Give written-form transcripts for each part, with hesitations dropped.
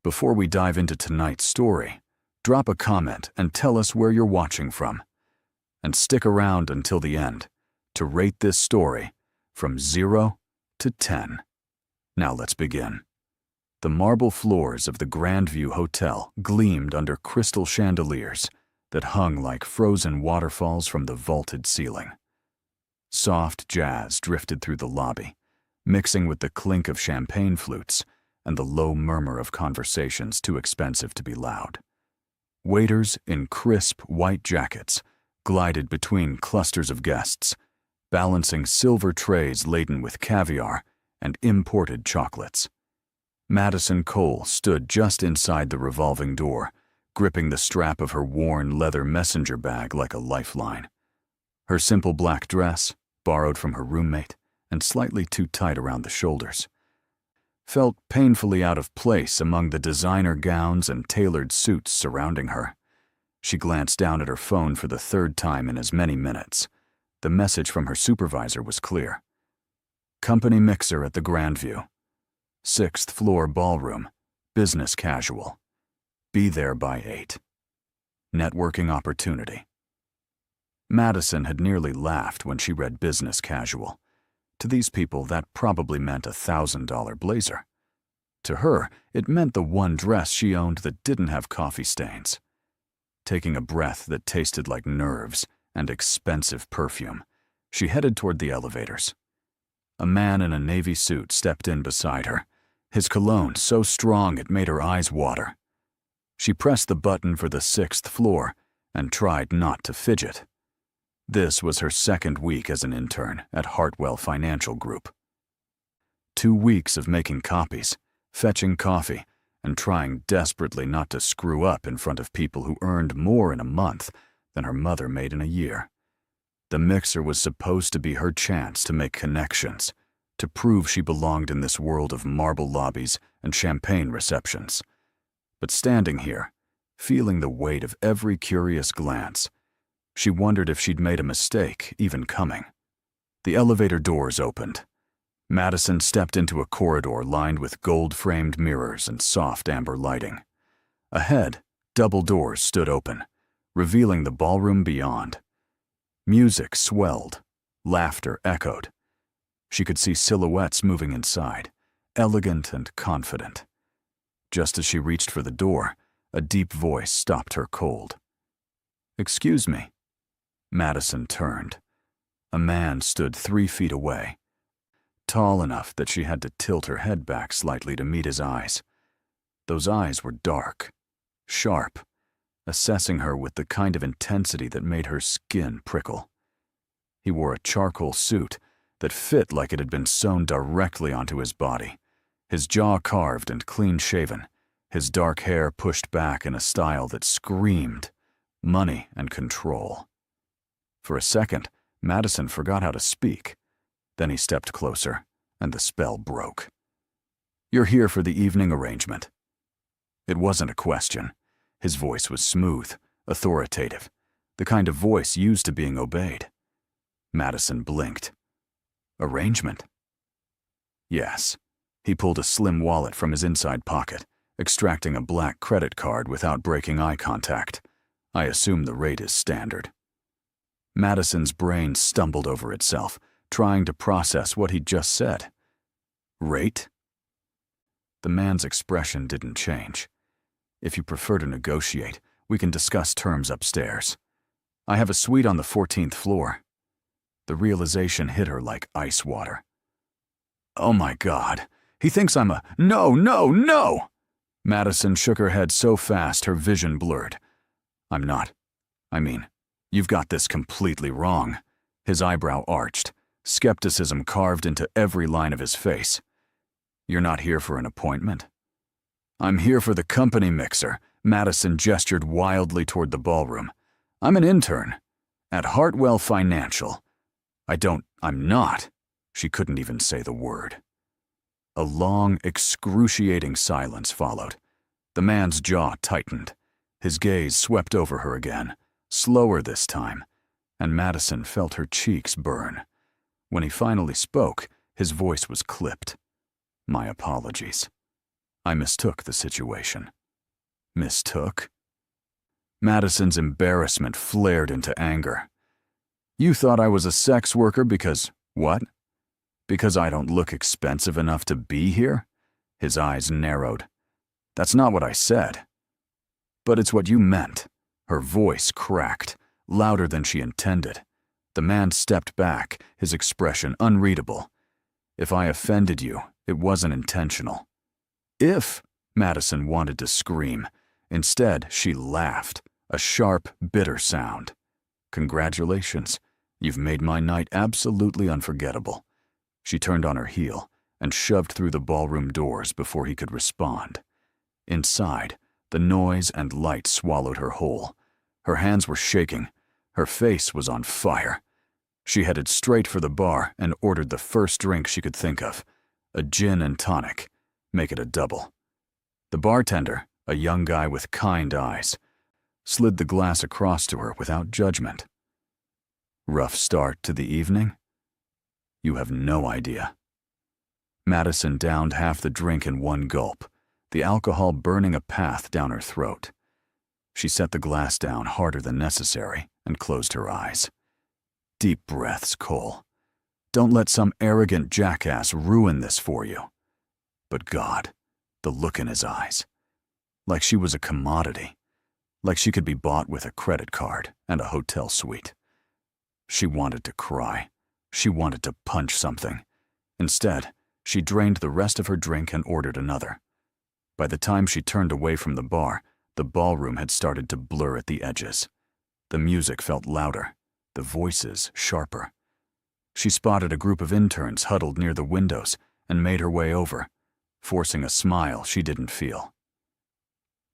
Before we dive into tonight's story, drop a comment and tell us where you're watching from. And stick around until the end to rate this story from 0 to 10. Now let's begin. The marble floors of the Grandview Hotel gleamed under crystal chandeliers that hung like frozen waterfalls from the vaulted ceiling. Soft jazz drifted through the lobby, mixing with the clink of champagne flutes and the low murmur of conversations too expensive to be loud. Waiters in crisp white jackets glided between clusters of guests, balancing silver trays laden with caviar and imported chocolates. Madison Cole stood just inside the revolving door, gripping the strap of her worn leather messenger bag like a lifeline. Her simple black dress, borrowed from her roommate and slightly too tight around the shoulders, felt painfully out of place among the designer gowns and tailored suits surrounding her. She glanced down at her phone for the third time in as many minutes. The message from her supervisor was clear. Company mixer at the Grandview. 6th floor ballroom. Business casual. Be there by 8. Networking opportunity. Madison had nearly laughed when she read business casual. To these people, that probably meant a $1,000 blazer. To her, it meant the one dress she owned that didn't have coffee stains. Taking a breath that tasted like nerves and expensive perfume, she headed toward the elevators. A man in a navy suit stepped in beside her, his cologne so strong it made her eyes water. She pressed the button for the 6th floor and tried not to fidget. This was her second week as an intern at Hartwell Financial Group. 2 weeks of making copies, fetching coffee, and trying desperately not to screw up in front of people who earned more in a month than her mother made in a year. The mixer was supposed to be her chance to make connections, to prove she belonged in this world of marble lobbies and champagne receptions. But standing here, feeling the weight of every curious glance, she wondered if she'd made a mistake even coming. The elevator doors opened. Madison stepped into a corridor lined with gold-framed mirrors and soft amber lighting. Ahead, double doors stood open, revealing the ballroom beyond. Music swelled. Laughter echoed. She could see silhouettes moving inside, elegant and confident. Just as she reached for the door, a deep voice stopped her cold. "Excuse me." Madison turned. A man stood 3 feet away, tall enough that she had to tilt her head back slightly to meet his eyes. Those eyes were dark, sharp, assessing her with the kind of intensity that made her skin prickle. He wore a charcoal suit that fit like it had been sewn directly onto his body, his jaw carved and clean-shaven, his dark hair pushed back in a style that screamed money and control. For a second, Madison forgot how to speak. Then he stepped closer, and the spell broke. "You're here for the evening arrangement." It wasn't a question. His voice was smooth, authoritative, the kind of voice used to being obeyed. Madison blinked. "Arrangement?" "Yes." He pulled a slim wallet from his inside pocket, extracting a black credit card without breaking eye contact. "I assume the rate is standard." Madison's brain stumbled over itself, trying to process what he'd just said. "Rate?" The man's expression didn't change. "If you prefer to negotiate, we can discuss terms upstairs. I have a suite on the 14th floor." The realization hit her like ice water. "Oh my God, he thinks I'm a— No, no, no!" Madison shook her head so fast her vision blurred. "I'm not. I mean, you've got this completely wrong." His eyebrow arched, skepticism carved into every line of his face. "You're not here for an appointment?" "I'm here for the company mixer." Madison gestured wildly toward the ballroom. "I'm an intern at Hartwell Financial. I'm not." She couldn't even say the word. A long, excruciating silence followed. The man's jaw tightened. His gaze swept over her again, slower this time, and Madison felt her cheeks burn. When he finally spoke, his voice was clipped. "My apologies. I mistook the situation. Mistook? Madison's embarrassment flared into anger. You thought I was a sex worker because, what? Because I don't look expensive enough to be here? His eyes narrowed. That's not what I said. But it's what you meant. Her voice cracked, louder than she intended. The man stepped back, his expression unreadable. If I offended you, it wasn't intentional. If, Madison wanted to scream. Instead, she laughed, a sharp, bitter sound. Congratulations. You've made my night absolutely unforgettable. She turned on her heel and shoved through the ballroom doors before he could respond. Inside, the noise and light swallowed her whole. Her hands were shaking. Her face was on fire. She headed straight for the bar and ordered the first drink she could think of, a gin and tonic. Make it a double. The bartender, a young guy with kind eyes, slid the glass across to her without judgment. Rough start to the evening? You have no idea. Madison downed half the drink in one gulp, the alcohol burning a path down her throat. She set the glass down harder than necessary and closed her eyes. Deep breaths, Cole. Don't let some arrogant jackass ruin this for you. But God, the look in his eyes. Like she was a commodity. Like she could be bought with a credit card and a hotel suite. She wanted to cry. She wanted to punch something. Instead, she drained the rest of her drink and ordered another. By the time she turned away from the bar, the ballroom had started to blur at the edges. The music felt louder, the voices sharper. She spotted a group of interns huddled near the windows and made her way over, forcing a smile she didn't feel.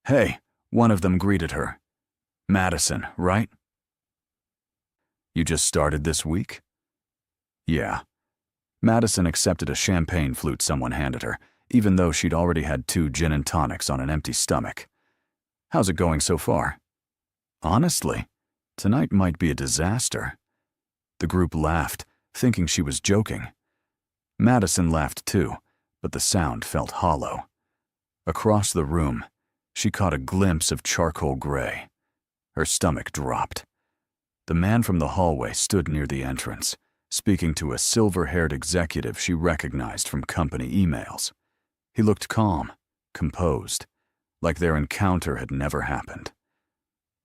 Hey, one of them greeted her. Madison, right? You just started this week? Yeah. Madison accepted a champagne flute someone handed her, even though she'd already had 2 gin and tonics on an empty stomach. How's it going so far? Honestly, tonight might be a disaster. The group laughed, thinking she was joking. Madison laughed too, but the sound felt hollow. Across the room, she caught a glimpse of charcoal gray. Her stomach dropped. The man from the hallway stood near the entrance, speaking to a silver-haired executive she recognized from company emails. He looked calm, composed, like their encounter had never happened.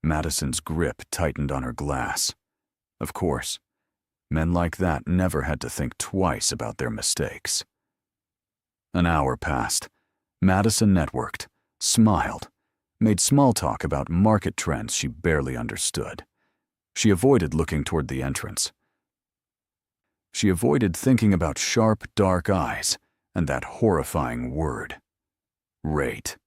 Madison's grip tightened on her glass. Of course, men like that never had to think twice about their mistakes. An hour passed. Madison networked, smiled, made small talk about market trends she barely understood. She avoided looking toward the entrance. She avoided thinking about sharp, dark eyes and that horrifying word, rate.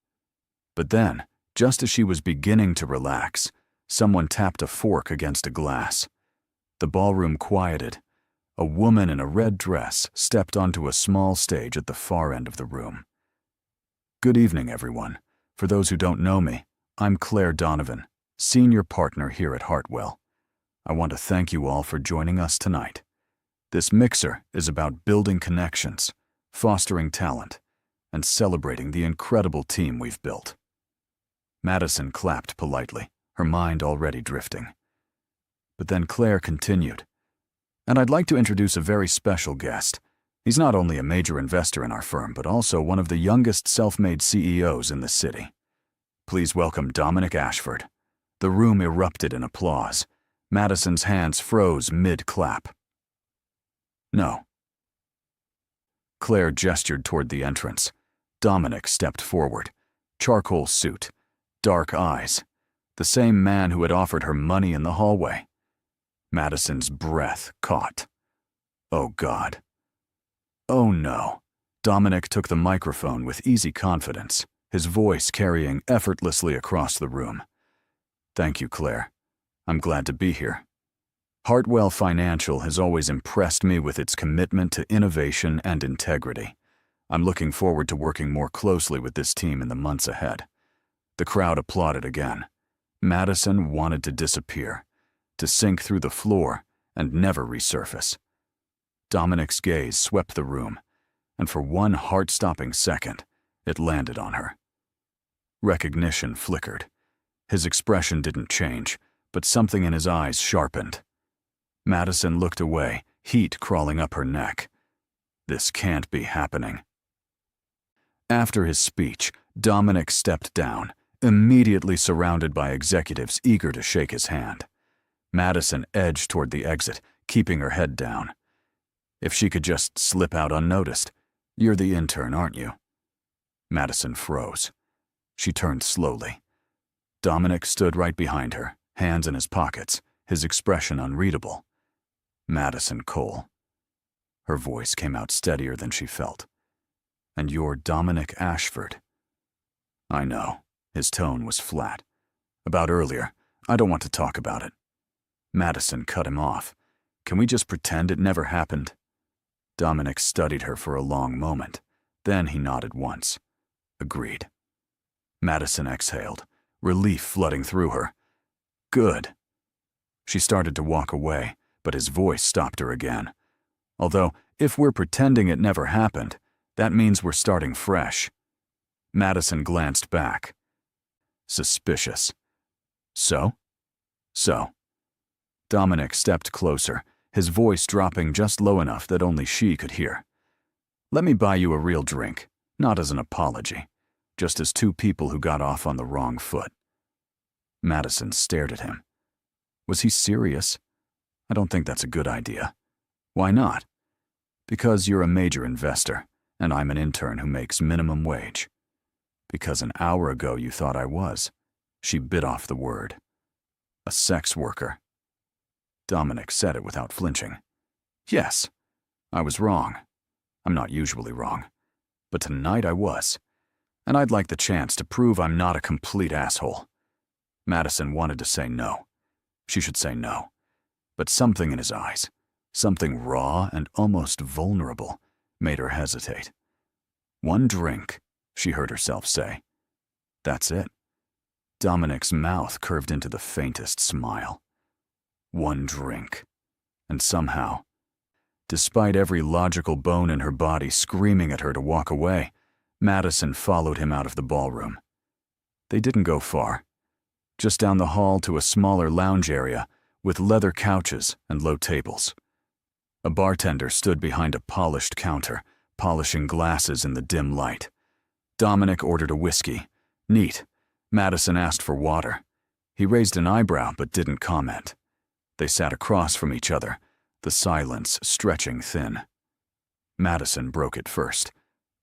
But then, just as she was beginning to relax, someone tapped a fork against a glass. The ballroom quieted. A woman in a red dress stepped onto a small stage at the far end of the room. Good evening, everyone. For those who don't know me, I'm Claire Donovan, senior partner here at Hartwell. I want to thank you all for joining us tonight. This mixer is about building connections, fostering talent, and celebrating the incredible team we've built. Madison clapped politely, her mind already drifting. But then Claire continued, and I'd like to introduce a very special guest. He's not only a major investor in our firm, but also one of the youngest self-made CEOs in the city. Please welcome Dominic Ashford. The room erupted in applause. Madison's hands froze mid-clap. No. Claire gestured toward the entrance. Dominic stepped forward. Charcoal suit, dark eyes. The same man who had offered her money in the hallway. Madison's breath caught. Oh, God. Oh, no. Dominic took the microphone with easy confidence, his voice carrying effortlessly across the room. Thank you, Claire. I'm glad to be here. Hartwell Financial has always impressed me with its commitment to innovation and integrity. I'm looking forward to working more closely with this team in the months ahead. The crowd applauded again. Madison wanted to disappear, to sink through the floor and never resurface. Dominic's gaze swept the room, and for one heart-stopping second, It landed on her. Recognition flickered. His expression didn't change, but something in his eyes sharpened. Madison looked away, heat crawling up her neck. This can't be happening. After his speech, Dominic stepped down, immediately surrounded by executives eager to shake his hand. Madison edged toward the exit, keeping her head down. If she could just slip out unnoticed. You're the intern, aren't you? Madison froze. She turned slowly. Dominic stood right behind her, hands in his pockets, his expression unreadable. Madison Cole. Her voice came out steadier than she felt. And you're Dominic Ashford. I know. His tone was flat. About earlier, I don't want to talk about it. Madison cut him off. Can we just pretend it never happened? Dominic studied her for a long moment. Then he nodded once. Agreed. Madison exhaled, relief flooding through her. Good. She started to walk away, but his voice stopped her again. Although, if we're pretending it never happened, that means we're starting fresh. Madison glanced back. Suspicious. So? So. Dominic stepped closer, his voice dropping just low enough that only she could hear. Let me buy you a real drink, not as an apology, just as two people who got off on the wrong foot. Madison stared at him. Was he serious? I don't think that's a good idea. Why not? Because you're a major investor, and I'm an intern who makes minimum wage. Because an hour ago you thought I was. She bit off the word. A sex worker. Dominic said it without flinching. Yes, I was wrong. I'm not usually wrong. But tonight I was. And I'd like the chance to prove I'm not a complete asshole. Madison wanted to say no. She should say no. But something in his eyes, something raw and almost vulnerable, made her hesitate. One drink, she heard herself say. That's it. Dominic's mouth curved into the faintest smile. One drink. And somehow, despite every logical bone in her body screaming at her to walk away, Madison followed him out of the ballroom. They didn't go far. Just down the hall to a smaller lounge area with leather couches and low tables. A bartender stood behind a polished counter, polishing glasses in the dim light. Dominic ordered a whiskey. Neat. Madison asked for water. He raised an eyebrow but didn't comment. They sat across from each other, the silence stretching thin. Madison broke it first.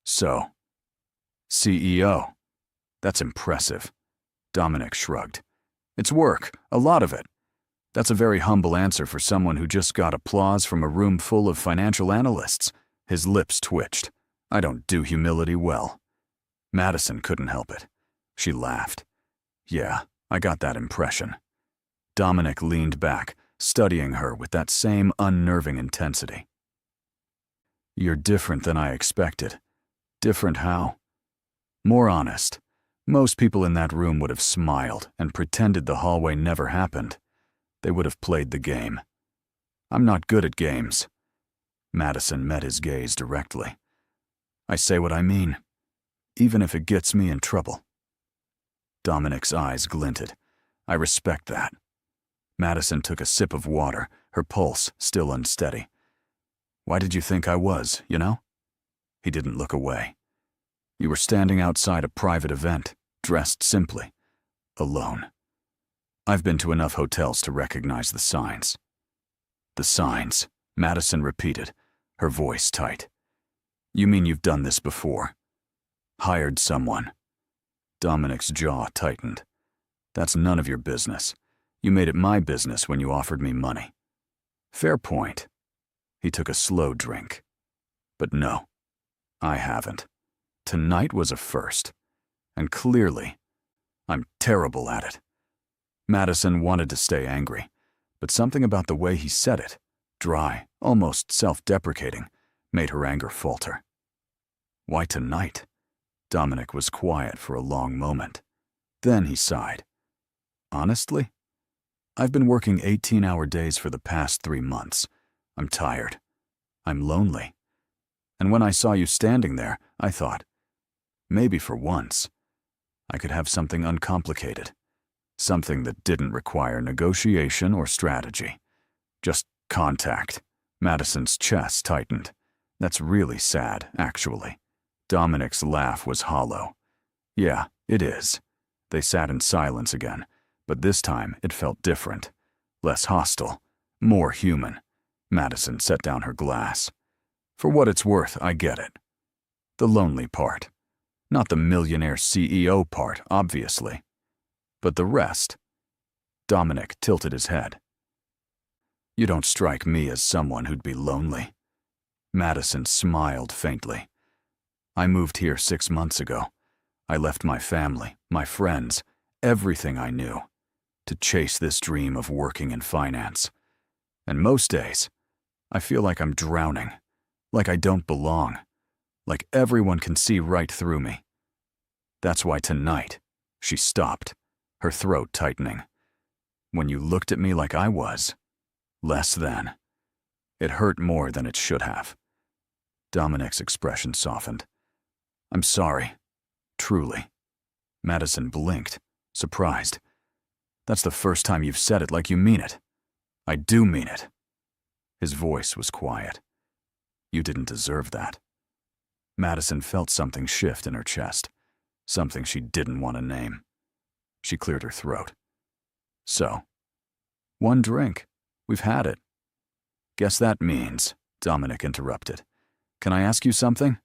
So, CEO. That's impressive. Dominic shrugged. It's work, a lot of it. That's a very humble answer for someone who just got applause from a room full of financial analysts. His lips twitched. I don't do humility well. Madison couldn't help it. She laughed. Yeah, I got that impression. Dominic leaned back, studying her with that same unnerving intensity. You're different than I expected. Different how? More honest. Most people in that room would have smiled and pretended the hallway never happened. They would have played the game. I'm not good at games. Madison met his gaze directly. I say what I mean, even if it gets me in trouble. Dominic's eyes glinted. I respect that. Madison took a sip of water, her pulse still unsteady. Why did you think I was, you know? He didn't look away. You were standing outside a private event, dressed simply, alone. I've been to enough hotels to recognize the signs. The signs, Madison repeated, her voice tight. You mean you've done this before? Hired someone. Dominic's jaw tightened. That's none of your business. You made it my business when you offered me money. Fair point. He took a slow drink. But no, I haven't. Tonight was a first. And clearly, I'm terrible at it. Madison wanted to stay angry, but something about the way he said it, dry, almost self-deprecating, made her anger falter. Why tonight? Dominic was quiet for a long moment. Then he sighed. Honestly, I've been working 18-hour days for the past 3 months. I'm tired. I'm lonely. And when I saw you standing there, I thought, Maybe for once, I could have something uncomplicated. Something that didn't require negotiation or strategy. Just contact. Madison's chest tightened. That's really sad, actually. Dominic's laugh was hollow. Yeah, it is. They sat in silence again, but this time it felt different. Less hostile. More human. Madison set down her glass. For what it's worth, I get it. The lonely part. Not the millionaire CEO part, obviously. But the rest. Dominic tilted his head. You don't strike me as someone who'd be lonely. Madison smiled faintly. I moved here 6 months ago. I left my family, my friends, everything I knew, to chase this dream of working in finance. And most days, I feel like I'm drowning, like I don't belong, like everyone can see right through me. That's why tonight, she stopped, her throat tightening. When you looked at me like I was, less than. It hurt more than it should have. Dominic's expression softened. I'm sorry. Truly. Madison blinked, surprised. That's the first time you've said it like you mean it. I do mean it. His voice was quiet. You didn't deserve that. Madison felt something shift in her chest, something she didn't want to name. She cleared her throat. So, one drink. We've had it. Guess that means, Dominic interrupted. Can I ask you something?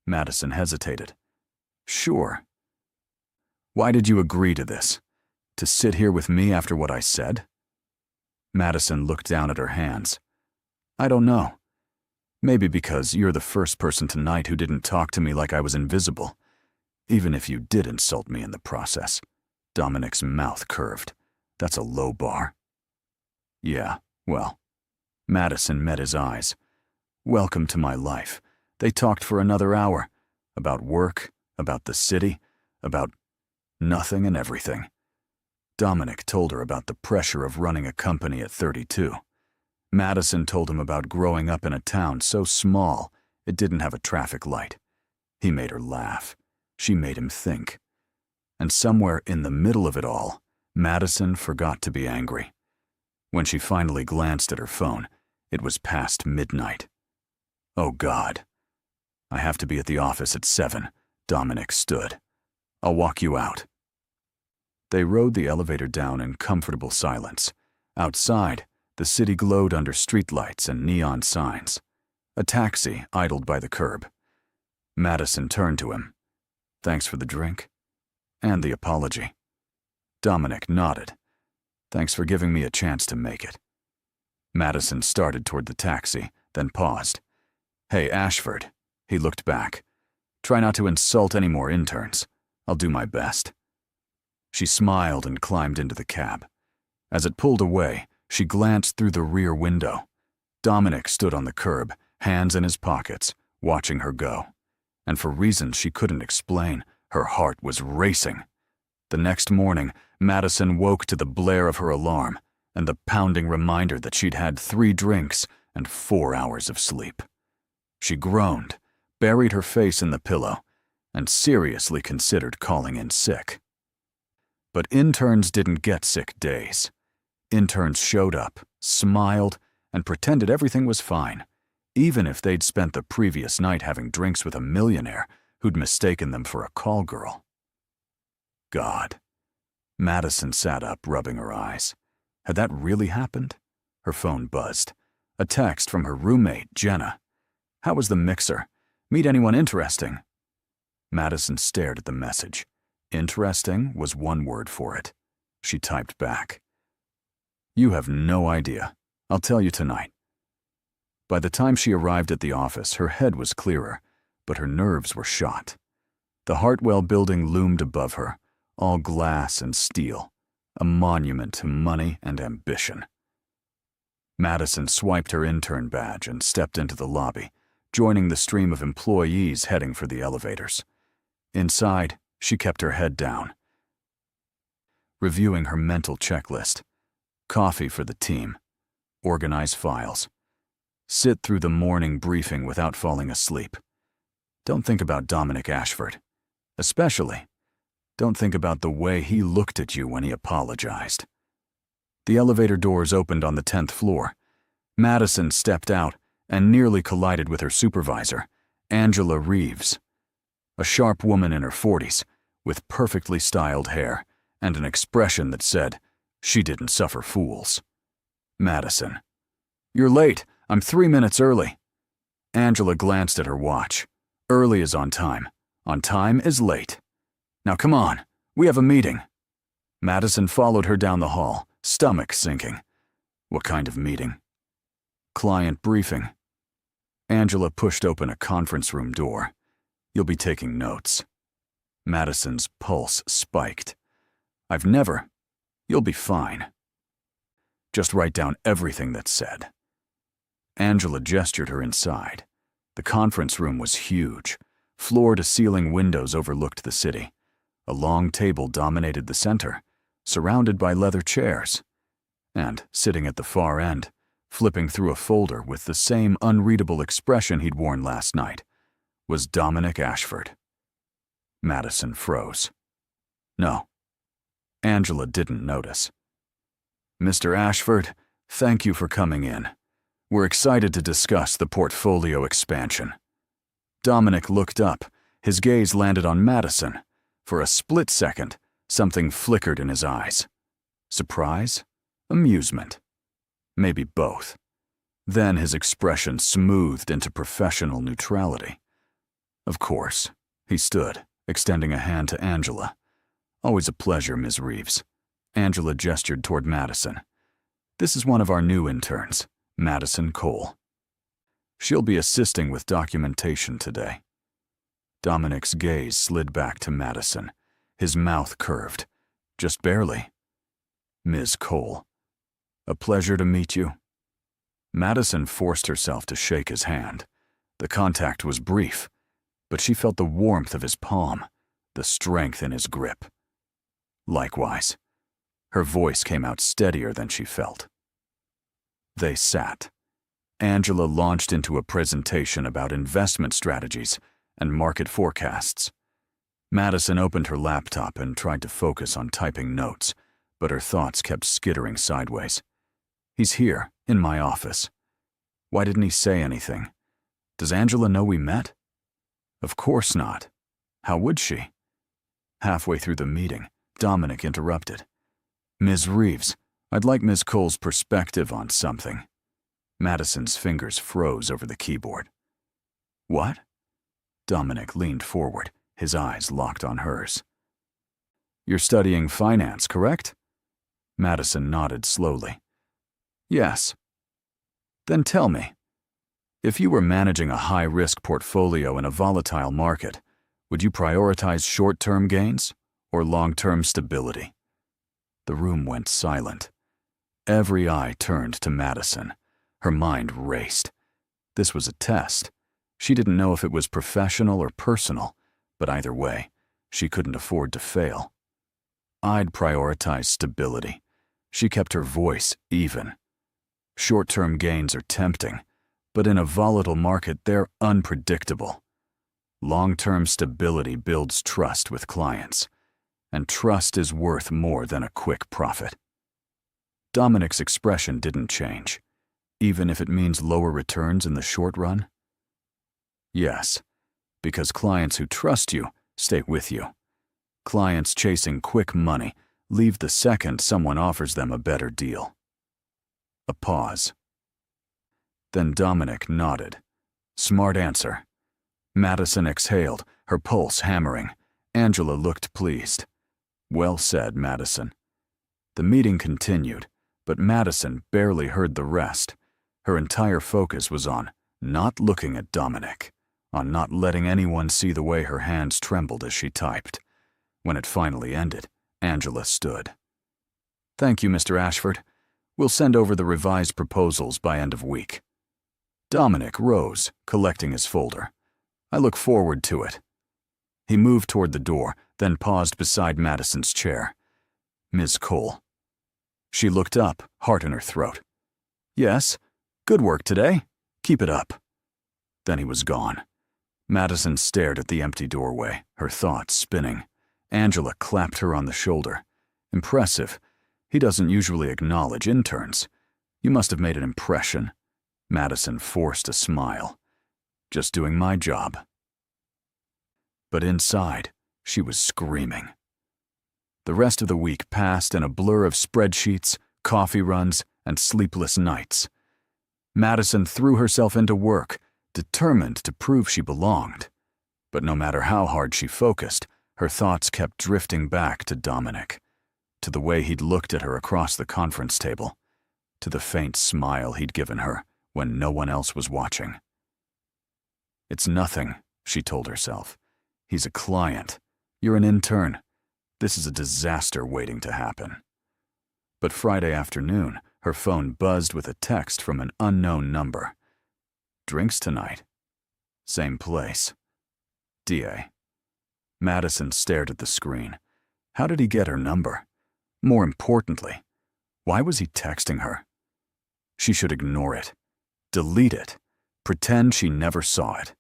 Madison hesitated. Sure. Why did you agree to this? To sit here with me after what I said? Madison looked down at her hands. I don't know. Maybe because you're the first person tonight who didn't talk to me like I was invisible. Even if you did insult me in the process. Dominic's mouth curved. That's a low bar. Yeah, well. Madison met his eyes. Welcome to my life. They talked for another hour. About work, about the city, about nothing and everything. Dominic told her about the pressure of running a company at 32. Madison told him about growing up in a town so small it didn't have a traffic light. He made her laugh. She made him think. And somewhere in the middle of it all, Madison forgot to be angry. When she finally glanced at her phone, it was past midnight. Oh God. I have to be at the office at 7. Dominic stood. I'll walk you out. They rode the elevator down in comfortable silence. Outside, the city glowed under streetlights and neon signs. A taxi idled by the curb. Madison turned to him. Thanks for the drink. And the apology. Dominic nodded. Thanks for giving me a chance to make it. Madison started toward the taxi, then paused. Hey, Ashford. He looked back. Try not to insult any more interns. I'll do my best. She smiled and climbed into the cab. As it pulled away, she glanced through the rear window. Dominic stood on the curb, hands in his pockets, watching her go. And for reasons she couldn't explain, her heart was racing. The next morning, Madison woke to the blare of her alarm and the pounding reminder that she'd had 3 drinks and 4 hours of sleep. She groaned, buried her face in the pillow, and seriously considered calling in sick. But interns didn't get sick days. Interns showed up, smiled, and pretended everything was fine, even if they'd spent the previous night having drinks with a millionaire who'd mistaken them for a call girl. God. Madison sat up, rubbing her eyes. Had that really happened? Her phone buzzed. A text from her roommate, Jenna. How was the mixer? Meet anyone interesting? Madison stared at the message. Interesting was one word for it. She typed back. You have no idea. I'll tell you tonight. By the time she arrived at the office, her head was clearer, but her nerves were shot. The Hartwell building loomed above her, all glass and steel, a monument to money and ambition. Madison swiped her intern badge and stepped into the lobby, joining the stream of employees heading for the elevators. Inside, she kept her head down, reviewing her mental checklist. Coffee for the team. Organize files. Sit through the morning briefing without falling asleep. Don't think about Dominic Ashford. Especially, don't think about the way he looked at you when he apologized. The elevator doors opened on the 10th floor. Madison stepped out and nearly collided with her supervisor, Angela Reeves, a sharp woman in her 40s, with perfectly styled hair and an expression that said she didn't suffer fools. Madison. "You're late. I'm 3 minutes early." Angela glanced at her watch. Early is on time. On time is late. "Now come on. We have a meeting." Madison followed her down the hall, stomach sinking. What kind of meeting? Client briefing. Angela pushed open a conference room door. "You'll be taking notes." Madison's pulse spiked. "I've never. You'll be fine. Just write down everything that's said." Angela gestured her inside. The conference room was huge. Floor-to-ceiling windows overlooked the city. A long table dominated the center, surrounded by leather chairs. And, sitting at the far end, flipping through a folder with the same unreadable expression he'd worn last night, was Dominic Ashford. Madison froze. No. Angela didn't notice. "Mr. Ashford, thank you for coming in. We're excited to discuss the portfolio expansion." Dominic looked up. His gaze landed on Madison. For a split second, something flickered in his eyes. Surprise? Amusement? Maybe both. Then his expression smoothed into professional neutrality. "Of course." He stood, extending a hand to Angela. "Always a pleasure, Ms. Reeves." Angela gestured toward Madison. "This is one of our new interns, Madison Cole. She'll be assisting with documentation today." Dominic's gaze slid back to Madison. His mouth curved. Just barely. "Ms. Cole, a pleasure to meet you." Madison forced herself to shake his hand. The contact was brief, but she felt the warmth of his palm, the strength in his grip. Likewise. Her voice came out steadier than she felt. They sat. Angela launched into a presentation about investment strategies and market forecasts. Madison opened her laptop and tried to focus on typing notes, but her thoughts kept skittering sideways. "He's here, in my office. Why didn't he say anything? Does Angela know we met? Of course not. How would she?" Halfway through the meeting, Dominic interrupted. "Ms. Reeves, I'd like Ms. Cole's perspective on something." Madison's fingers froze over the keyboard. "What?" Dominic leaned forward, his eyes locked on hers. "You're studying finance, correct?" Madison nodded slowly. "Yes." "Then tell me, if you were managing a high-risk portfolio in a volatile market, would you prioritize short-term gains or long-term stability?" The room went silent. Every eye turned to Madison. Her mind raced. This was a test. She didn't know if it was professional or personal, but either way, she couldn't afford to fail. "I'd prioritize stability." She kept her voice even. "Short-term gains are tempting, but in a volatile market, they're unpredictable. Long-term stability builds trust with clients, and trust is worth more than a quick profit." Dominic's expression didn't change, even if it means lower returns in the short run. "Yes, because clients who trust you stay with you. Clients chasing quick money leave the second someone offers them a better deal." A pause. Then Dominic nodded. "Smart answer." Madison exhaled, her pulse hammering. Angela looked pleased. "Well said, Madison." The meeting continued, but Madison barely heard the rest. Her entire focus was on not looking at Dominic, on not letting anyone see the way her hands trembled as she typed. When it finally ended, Angela stood. "Thank you, Mr. Ashford. We'll send over the revised proposals by end of week." Dominic rose, collecting his folder. "I look forward to it." He moved toward the door, then paused beside Madison's chair. "Ms. Cole." She looked up, heart in her throat. "Yes, good work today. Keep it up." Then he was gone. Madison stared at the empty doorway, her thoughts spinning. Angela clapped her on the shoulder. Impressive. He doesn't usually acknowledge interns. You must have made an impression. Madison forced a smile. Just doing my job. But inside, she was screaming. The rest of the week passed in a blur of spreadsheets, coffee runs, and sleepless nights. Madison threw herself into work, determined to prove she belonged. But no matter how hard she focused, her thoughts kept drifting back to Dominic, to the way he'd looked at her across the conference table, to the faint smile he'd given her when no one else was watching. It's nothing, she told herself. He's a client. You're an intern. This is a disaster waiting to happen. But Friday afternoon, her phone buzzed with a text from an unknown number. Drinks tonight. Same place. DA. Madison stared at the screen. How did he get her number? More importantly, why was he texting her? She should ignore it. Delete it. Pretend she never saw it.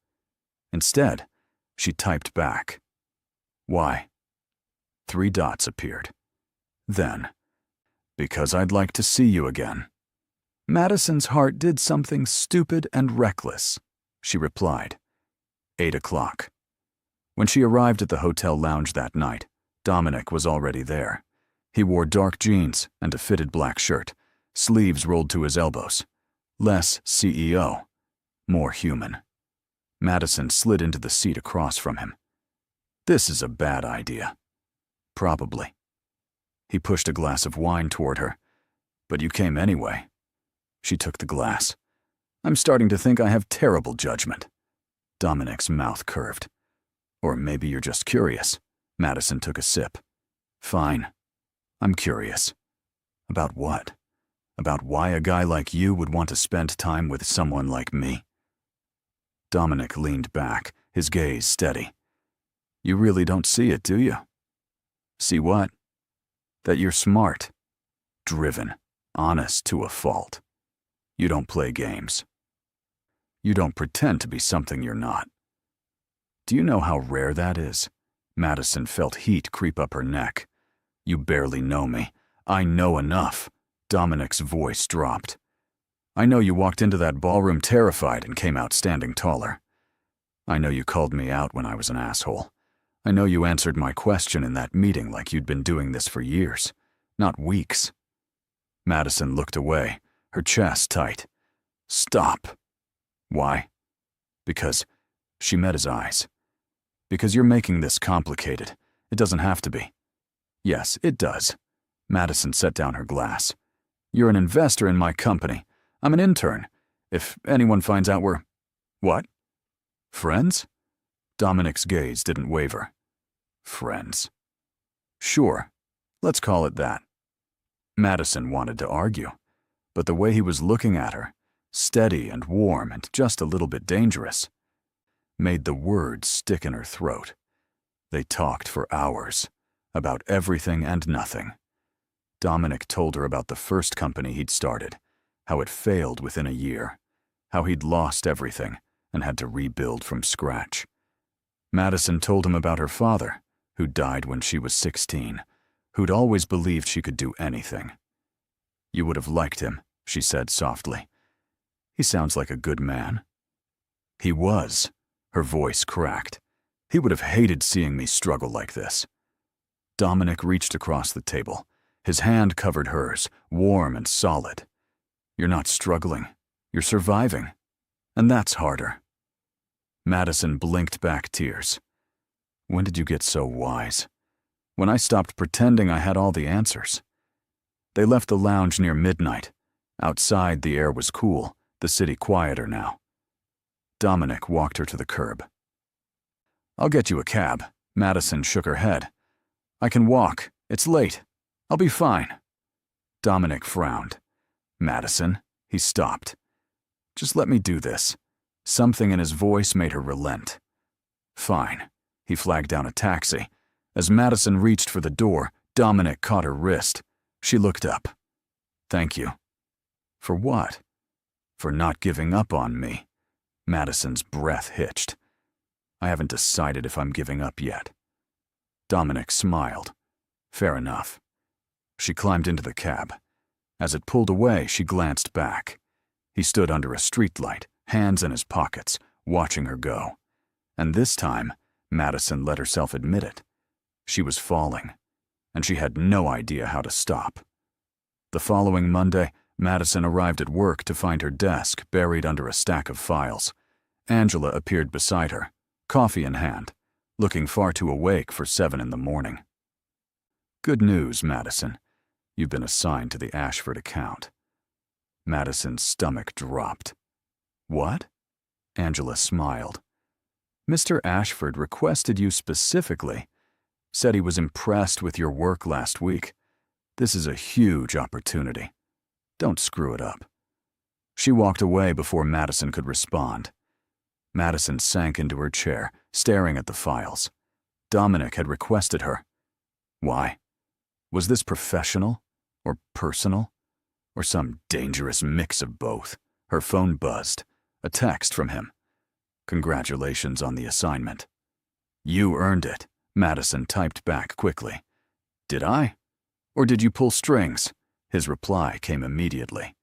Instead, she typed back. Why? 3 dots appeared. Then, because I'd like to see you again. Madison's heart did something stupid and reckless, she replied. 8 o'clock. When she arrived at the hotel lounge that night, Dominic was already there. He wore dark jeans and a fitted black shirt, sleeves rolled to his elbows. Less CEO, more human. Madison slid into the seat across from him. This is a bad idea. Probably. He pushed a glass of wine toward her. But you came anyway. She took the glass. I'm starting to think I have terrible judgment. Dominic's mouth curved. Or maybe you're just curious. Madison took a sip. Fine. I'm curious. About what? About why a guy like you would want to spend time with someone like me? Dominic leaned back, his gaze steady. You really don't see it, do you? See what? That you're smart, driven, honest to a fault. You don't play games. You don't pretend to be something you're not. Do you know how rare that is? Madison felt heat creep up her neck. You barely know me. I know enough. Dominic's voice dropped. I know you walked into that ballroom terrified and came out standing taller. I know you called me out when I was an asshole. I know you answered my question in that meeting like you'd been doing this for years, not weeks. Madison looked away, her chest tight. Stop. Why? Because she met his eyes. Because you're making this complicated. It doesn't have to be. Yes, it does. Madison set down her glass. You're an investor in my company. I'm an intern. If anyone finds out we're... What? Friends? Dominic's gaze didn't waver. Friends. Sure. Let's call it that. Madison wanted to argue, but the way he was looking at her, steady and warm and just a little bit dangerous, made the words stick in her throat. They talked for hours, about everything and nothing. Dominic told her about the first company he'd started, how it failed within a year, how he'd lost everything and had to rebuild from scratch. Madison told him about her father, who died when she was 16, who'd always believed she could do anything. You would have liked him, she said softly. He sounds like a good man. He was. Her voice cracked. He would have hated seeing me struggle like this. Dominic reached across the table. His hand covered hers, warm and solid. You're not struggling. You're surviving. And that's harder. Madison blinked back tears. When did you get so wise? When I stopped pretending I had all the answers. They left the lounge near midnight. Outside, the air was cool, the city quieter now. Dominic walked her to the curb. I'll get you a cab. Madison shook her head. I can walk. It's late. I'll be fine. Dominic frowned. Madison, he stopped. Just let me do this. Something in his voice made her relent. Fine. He flagged down a taxi. As Madison reached for the door, Dominic caught her wrist. She looked up. Thank you. For what? For not giving up on me. Madison's breath hitched. I haven't decided if I'm giving up yet. Dominic smiled. Fair enough. She climbed into the cab. As it pulled away, she glanced back. He stood under a streetlight, hands in his pockets, watching her go. And this time, Madison let herself admit it. She was falling, and she had no idea how to stop. The following Monday, Madison arrived at work to find her desk buried under a stack of files. Angela appeared beside her, coffee in hand, looking far too awake for 7 in the morning. Good news, Madison. You've been assigned to the Ashford account. Madison's stomach dropped. What? Angela smiled. Mr. Ashford requested you specifically. Said he was impressed with your work last week. This is a huge opportunity. Don't screw it up. She walked away before Madison could respond. Madison sank into her chair, staring at the files. Dominic had requested her. Why? Was this professional? Or personal? Or some dangerous mix of both? Her phone buzzed. A text from him. Congratulations on the assignment. You earned it, Madison typed back quickly. Did I? Or did you pull strings? His reply came immediately.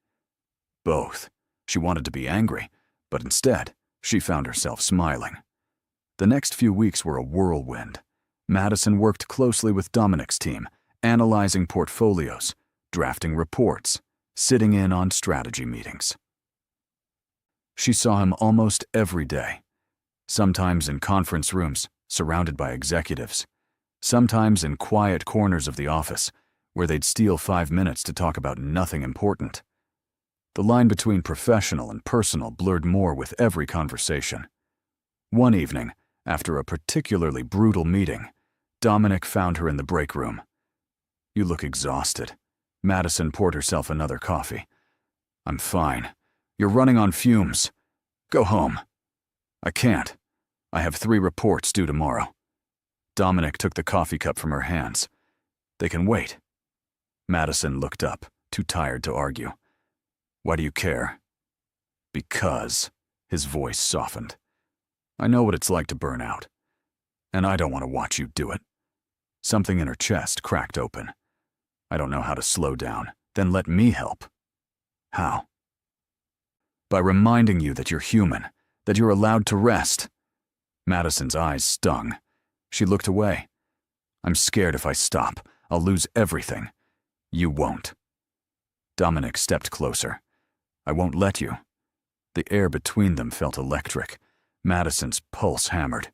Both. She wanted to be angry, but instead, she found herself smiling. The next few weeks were a whirlwind. Madison worked closely with Dominic's team, analyzing portfolios, drafting reports, sitting in on strategy meetings. She saw him almost every day, sometimes in conference rooms, surrounded by executives, sometimes in quiet corners of the office, where they'd steal 5 minutes to talk about nothing important. The line between professional and personal blurred more with every conversation. One evening, after a particularly brutal meeting, Dominic found her in the break room. You look exhausted. Madison poured herself another coffee. I'm fine. You're running on fumes. Go home. I can't. I have 3 reports due tomorrow. Dominic took the coffee cup from her hands. They can wait. Madison looked up, too tired to argue. Why do you care? Because, his voice softened. I know what it's like to burn out. And I don't want to watch you do it. Something in her chest cracked open. I don't know how to slow down. Then let me help. How? By reminding you that you're human, that you're allowed to rest. Madison's eyes stung. She looked away. I'm scared if I stop, I'll lose everything. You won't. Dominic stepped closer. I won't let you. The air between them felt electric. Madison's pulse hammered.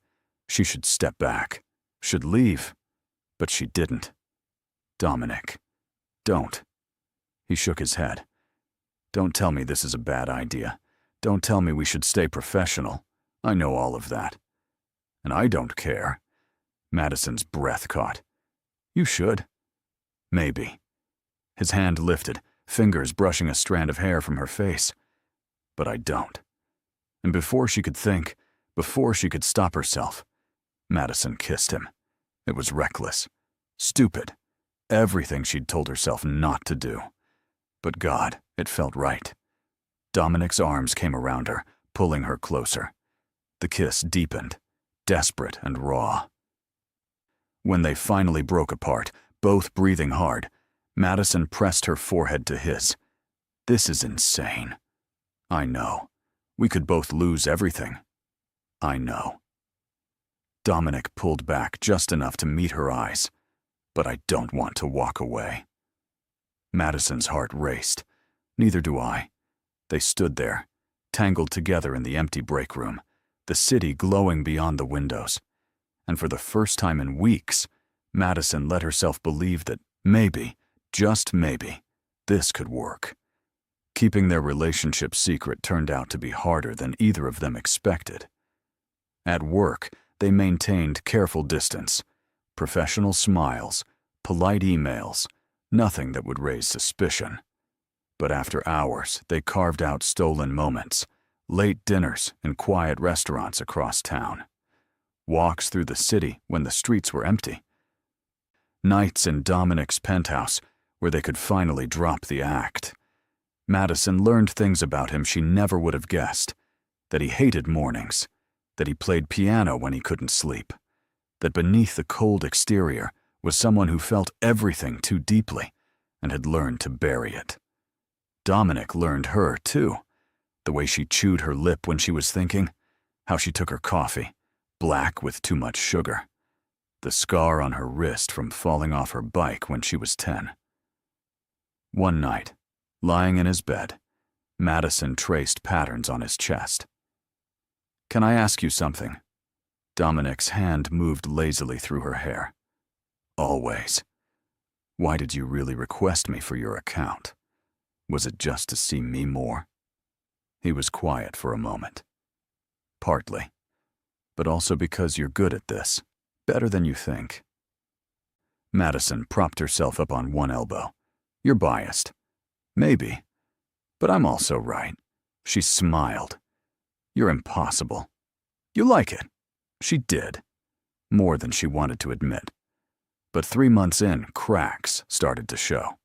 She should step back, should leave, but she didn't. Dominic, don't. He shook his head. Don't tell me this is a bad idea. Don't tell me we should stay professional. I know all of that. And I don't care. Madison's breath caught. You should. Maybe. His hand lifted, fingers brushing a strand of hair from her face. But I don't. And before she could think, before she could stop herself, Madison kissed him. It was reckless. Stupid. Everything she'd told herself not to do. But God, it felt right. Dominic's arms came around her, pulling her closer. The kiss deepened, desperate and raw. When they finally broke apart, both breathing hard, Madison pressed her forehead to his. This is insane. I know. We could both lose everything. I know. Dominic pulled back just enough to meet her eyes. But I don't want to walk away. Madison's heart raced. Neither do I. They stood there, tangled together in the empty break room, the city glowing beyond the windows. And for the first time in weeks, Madison let herself believe that maybe, just maybe, this could work. Keeping their relationship secret turned out to be harder than either of them expected. At work, they maintained careful distance, professional smiles, polite emails, nothing that would raise suspicion. But after hours, they carved out stolen moments, late dinners in quiet restaurants across town, walks through the city when the streets were empty, nights in Dominic's penthouse where they could finally drop the act. Madison learned things about him she never would have guessed, that he hated mornings, that he played piano when he couldn't sleep, that beneath the cold exterior was someone who felt everything too deeply and had learned to bury it. Dominic learned her, too. The way she chewed her lip when she was thinking, how she took her coffee, black with too much sugar, the scar on her wrist from falling off her bike when she was 10. One night, lying in his bed, Madison traced patterns on his chest. "Can I ask you something?" Dominic's hand moved lazily through her hair. "Always. Why did you really request me for your account? Was it just to see me more?" He was quiet for a moment. "Partly. But also because you're good at this. Better than you think." Madison propped herself up on one elbow. "You're biased." "Maybe. But I'm also right." She smiled. "You're impossible." "You like it." She did. More than she wanted to admit. But 3 months in, cracks started to show.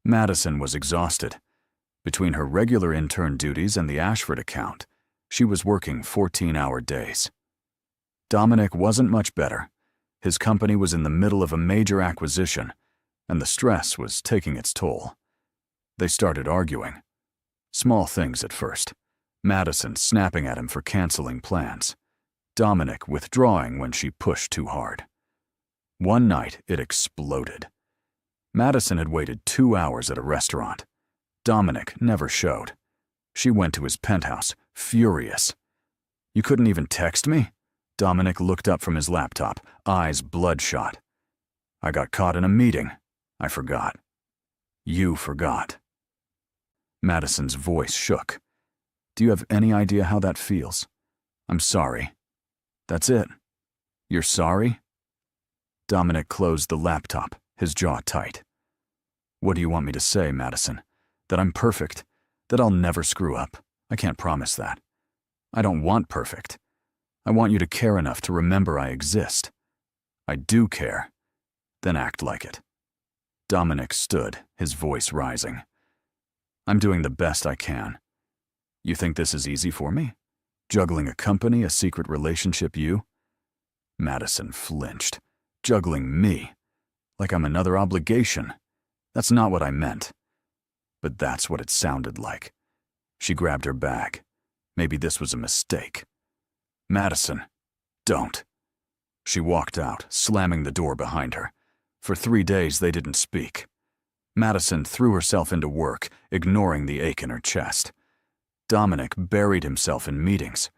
Madison was exhausted. Between her regular intern duties and the Ashford account, she was working 14-hour days. Dominic wasn't much better. His company was in the middle of a major acquisition, and the stress was taking its toll. They started arguing. Small things at first. Madison snapping at him for canceling plans. Dominic withdrawing when she pushed too hard. One night, it exploded. Madison had waited 2 hours at a restaurant. Dominic never showed. She went to his penthouse, furious. "You couldn't even text me?" Dominic looked up from his laptop, eyes bloodshot. "I got caught in a meeting. I forgot." "You forgot." Madison's voice shook. "Do you have any idea how that feels?" "I'm sorry." "That's it? You're sorry?" Dominic closed the laptop, his jaw tight. "What do you want me to say, Madison? That I'm perfect? That I'll never screw up? I can't promise that. I don't want perfect. I want you to care enough to remember I exist. I do care. Then act like it." Dominic stood, his voice rising. "I'm doing the best I can. You think this is easy for me? Juggling a company, a secret relationship, you?" Madison flinched. "Juggling me? Like I'm another obligation. That's not what I meant." But that's what it sounded like. She grabbed her bag. Maybe this was a mistake. "Madison, don't." She walked out, slamming the door behind her. For 3 days, they didn't speak. Madison threw herself into work, ignoring the ache in her chest. Dominic buried himself in meetings,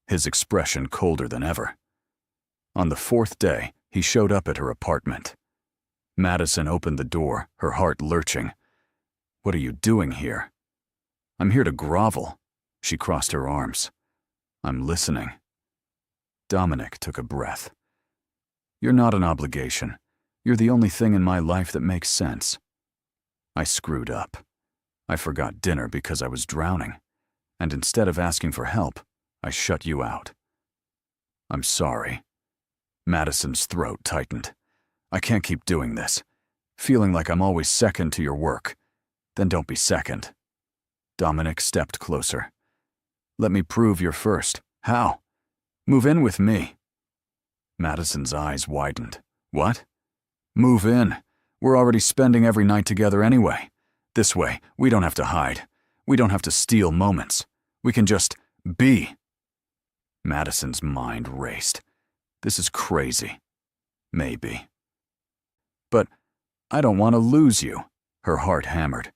his expression colder than ever. On the 4th day, he showed up at her apartment. Madison opened the door, her heart lurching. "What are you doing here?" "I'm here to grovel." She crossed her arms. "I'm listening." Dominic took a breath. "You're not an obligation. You're the only thing in my life that makes sense." "I screwed up. I forgot dinner because I was drowning. And instead of asking for help, I shut you out." "I'm sorry." Madison's throat tightened. "I can't keep doing this. Feeling like I'm always second to your work. Then don't be second." Dominic stepped closer. "Let me prove you're first. How?" "Move in with me." Madison's eyes widened. "What?" "Move in. We're already spending every night together anyway. This way, we don't have to hide. We don't have to steal moments. We can just be." Madison's mind raced. This is crazy. Maybe. "But I don't want to lose you," her heart hammered.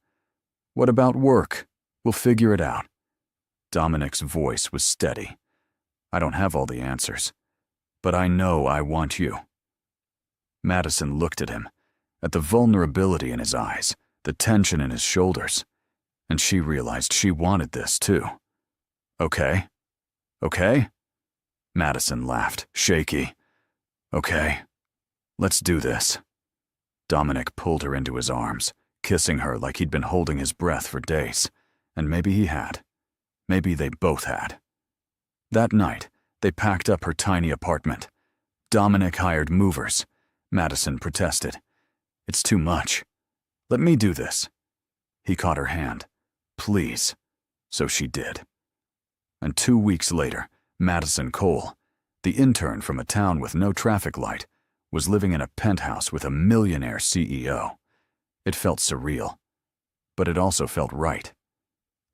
"What about work? We'll figure it out." Dominic's voice was steady. "I don't have all the answers, but I know I want you." Madison looked at him, at the vulnerability in his eyes, the tension in his shoulders, and she realized she wanted this too. "Okay? Okay?" Madison laughed, shaky. "Okay, let's do this." Dominic pulled her into his arms, kissing her like he'd been holding his breath for days, and maybe he had. Maybe they both had. That night, they packed up her tiny apartment. Dominic hired movers. Madison protested. "It's too much. Let me do this." He caught her hand. "Please." So she did. And 2 weeks later, Madison Cole, the intern from a town with no traffic light, was living in a penthouse with a millionaire CEO. It felt surreal, but it also felt right.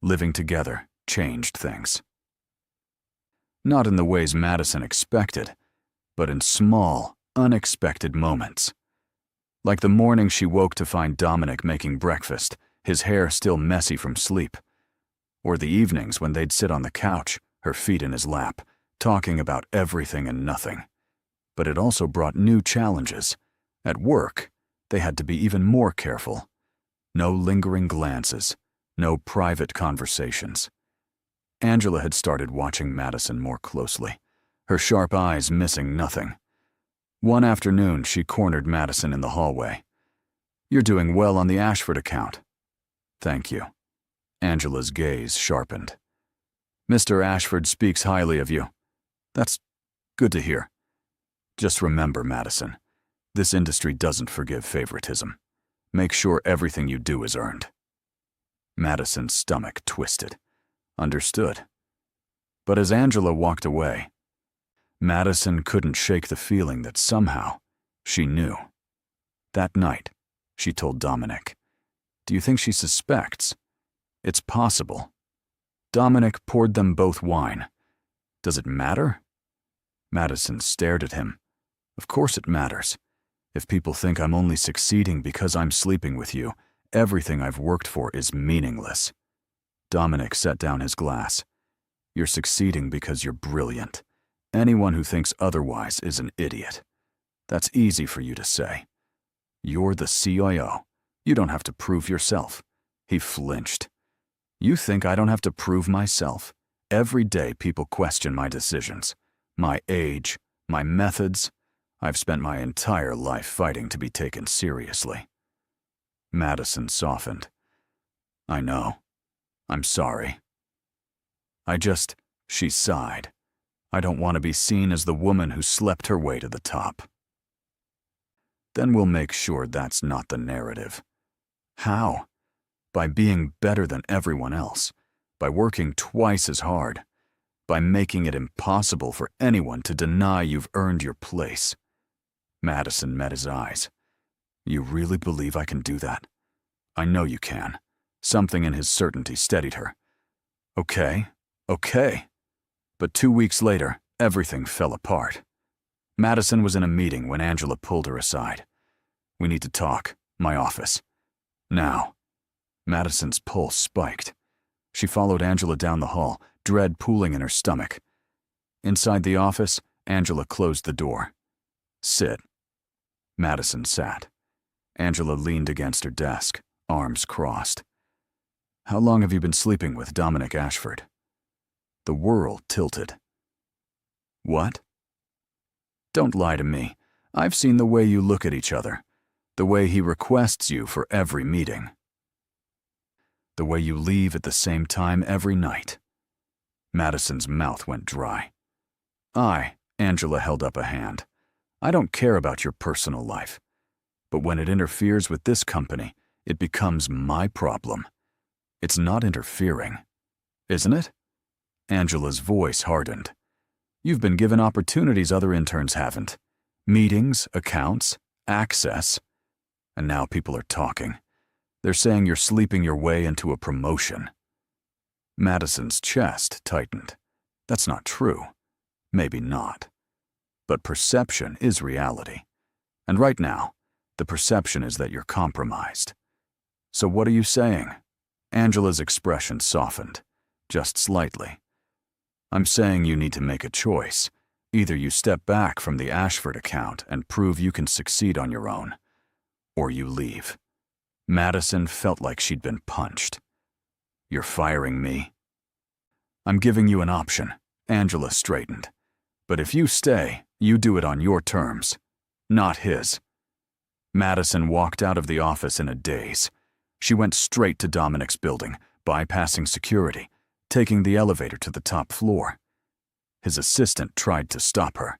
Living together changed things. Not in the ways Madison expected, but in small, unexpected moments. Like the morning she woke to find Dominic making breakfast, his hair still messy from sleep. Or the evenings when they'd sit on the couch, her feet in his lap, talking about everything and nothing. But it also brought new challenges. At work, they had to be even more careful. No lingering glances, no private conversations. Angela had started watching Madison more closely, her sharp eyes missing nothing. One afternoon, she cornered Madison in the hallway. "You're doing well on the Ashford account." "Thank you." Angela's gaze sharpened. "Mr. Ashford speaks highly of you." "That's good to hear." "Just remember, Madison, this industry doesn't forgive favoritism. Make sure everything you do is earned." Madison's stomach twisted. Understood. But as Angela walked away, Madison couldn't shake the feeling that somehow she knew. That night, she told Dominic, "Do you think she suspects?" "It's possible." Dominic poured them both wine. "Does it matter?" Madison stared at him. "Of course it matters. If people think I'm only succeeding because I'm sleeping with you, everything I've worked for is meaningless." Dominic set down his glass. "You're succeeding because you're brilliant. Anyone who thinks otherwise is an idiot. That's easy for you to say. You're the CIO. You don't have to prove yourself." He flinched. "You think I don't have to prove myself? Every day people question my decisions, my age, my methods. I've spent my entire life fighting to be taken seriously." Madison softened. "I know. I'm sorry. She sighed. "I don't want to be seen as the woman who slept her way to the top." "Then we'll make sure that's not the narrative." "How?" "By being better than everyone else, by working twice as hard, by making it impossible for anyone to deny you've earned your place." Madison met his eyes. "You really believe I can do that?" "I know you can." Something in his certainty steadied her. Okay. But 2 weeks later, everything fell apart. Madison was in a meeting when Angela pulled her aside. "We need to talk. My office. Now." Madison's pulse spiked. She followed Angela down the hall, dread pooling in her stomach. Inside the office, Angela closed the door. "Sit." Madison sat. Angela leaned against her desk, arms crossed. "How long have you been sleeping with Dominic Ashford?" The world tilted. "What?" "Don't lie to me. I've seen the way you look at each other, the way he requests you for every meeting, the way you leave at the same time every night." Madison's mouth went dry. Angela held up a hand. "I don't care about your personal life. But when it interferes with this company, it becomes my problem." "It's not interfering, isn't it?" Angela's voice hardened. "You've been given opportunities other interns haven't. Meetings, accounts, access. And now people are talking. They're saying you're sleeping your way into a promotion." Madison's chest tightened. "That's not true. Maybe not. But perception is reality. And right now, the perception is that you're compromised. So what are you saying?" Angela's expression softened, just slightly. "I'm saying you need to make a choice. Either you step back from the Ashford account and prove you can succeed on your own, or you leave." Madison felt like she'd been punched. "You're firing me?" "I'm giving you an option." Angela straightened. "But if you stay, you do it on your terms, not his." Madison walked out of the office in a daze. She went straight to Dominic's building, bypassing security, taking the elevator to the top floor. His assistant tried to stop her.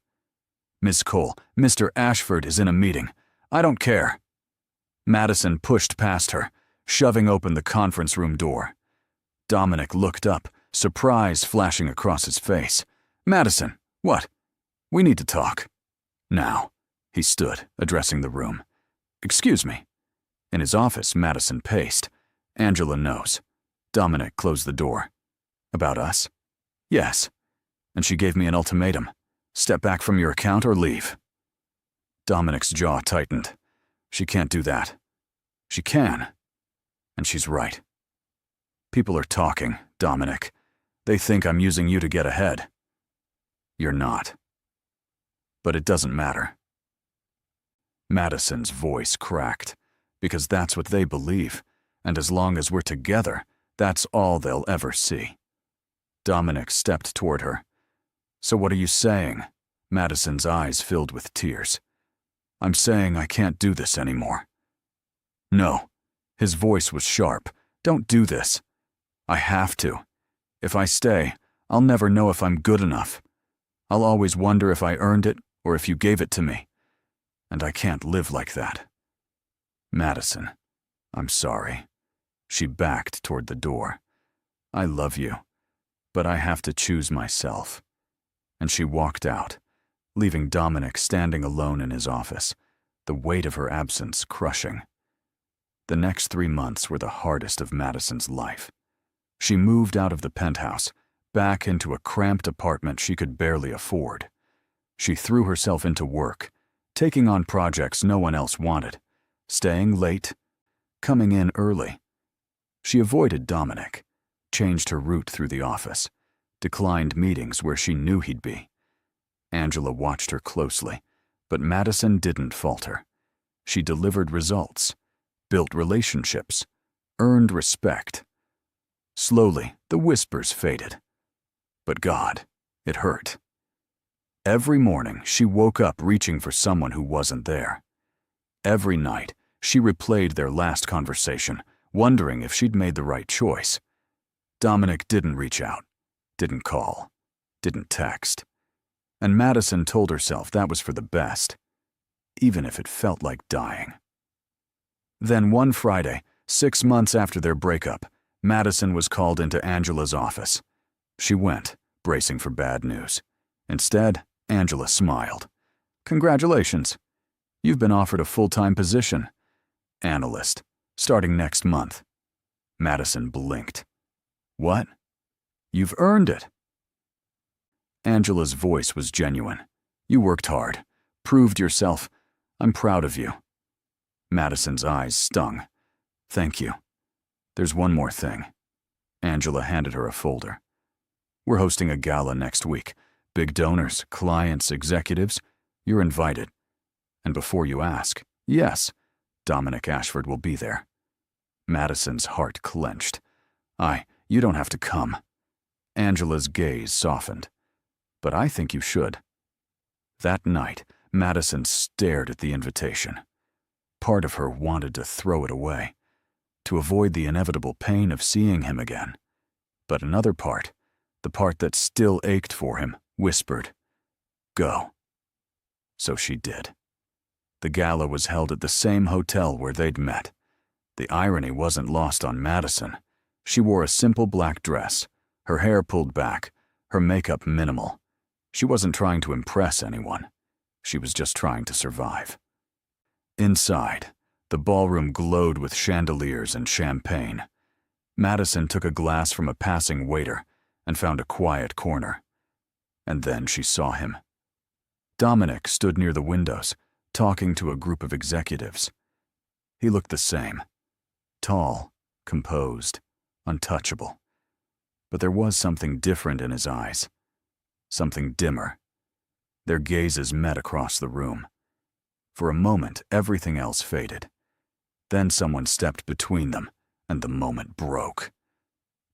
"Miss Cole, Mr. Ashford is in a meeting. I don't care." Madison pushed past her, shoving open the conference room door. Dominic looked up, surprise flashing across his face. Madison, what? We need to talk. Now. He stood, addressing the room. Excuse me. In his office, Madison paced. Angela knows. Dominic closed the door. About us? Yes. And she gave me an ultimatum. Step back from your account or leave. Dominic's jaw tightened. She can't do that. She can. And she's right. People are talking, Dominic. They think I'm using you to get ahead. You're not. But it doesn't matter. Madison's voice cracked, because that's what they believe, and as long as we're together, that's all they'll ever see. Dominic stepped toward her. So what are you saying? Madison's eyes filled with tears. I'm saying I can't do this anymore. No. His voice was sharp. Don't do this. I have to. If I stay, I'll never know if I'm good enough. I'll always wonder if I earned it or if you gave it to me. And I can't live like that. Madison, I'm sorry. She backed toward the door. I love you, but I have to choose myself. And she walked out, leaving Dominic standing alone in his office, the weight of her absence crushing. The next 3 months were the hardest of Madison's life. She moved out of the penthouse, back into a cramped apartment she could barely afford. She threw herself into work, taking on projects no one else wanted, staying late, coming in early. She avoided Dominic, changed her route through the office, declined meetings where she knew he'd be. Angela watched her closely, but Madison didn't falter. She delivered results, built relationships, earned respect. Slowly, the whispers faded. But God, it hurt. Every morning, she woke up reaching for someone who wasn't there. Every night, she replayed their last conversation, wondering if she'd made the right choice. Dominic didn't reach out, didn't call, didn't text. And Madison told herself that was for the best, even if it felt like dying. Then one Friday, 6 months after their breakup, Madison was called into Angela's office. She went, bracing for bad news. Instead, Angela smiled. Congratulations. You've been offered a full-time position. Analyst, starting next month. Madison blinked. What? You've earned it. Angela's voice was genuine. You worked hard, proved yourself. I'm proud of you. Madison's eyes stung. Thank you. There's one more thing. Angela handed her a folder. We're hosting a gala next week. Big donors, clients, executives. You're invited. And before you ask, yes, Dominic Ashford will be there. Madison's heart clenched. You don't have to come. Angela's gaze softened. But I think you should. That night, Madison stared at the invitation. Part of her wanted to throw it away, to avoid the inevitable pain of seeing him again. But another part, the part that still ached for him, whispered, Go. So she did. The gala was held at the same hotel where they'd met. The irony wasn't lost on Madison. She wore a simple black dress, her hair pulled back, her makeup minimal. She wasn't trying to impress anyone. She was just trying to survive. Inside, the ballroom glowed with chandeliers and champagne. Madison took a glass from a passing waiter and found a quiet corner. And then she saw him. Dominic stood near the windows, talking to a group of executives. He looked the same. Tall, composed, untouchable. But there was something different in his eyes. Something dimmer. Their gazes met across the room. For a moment, everything else faded. Then someone stepped between them, and the moment broke.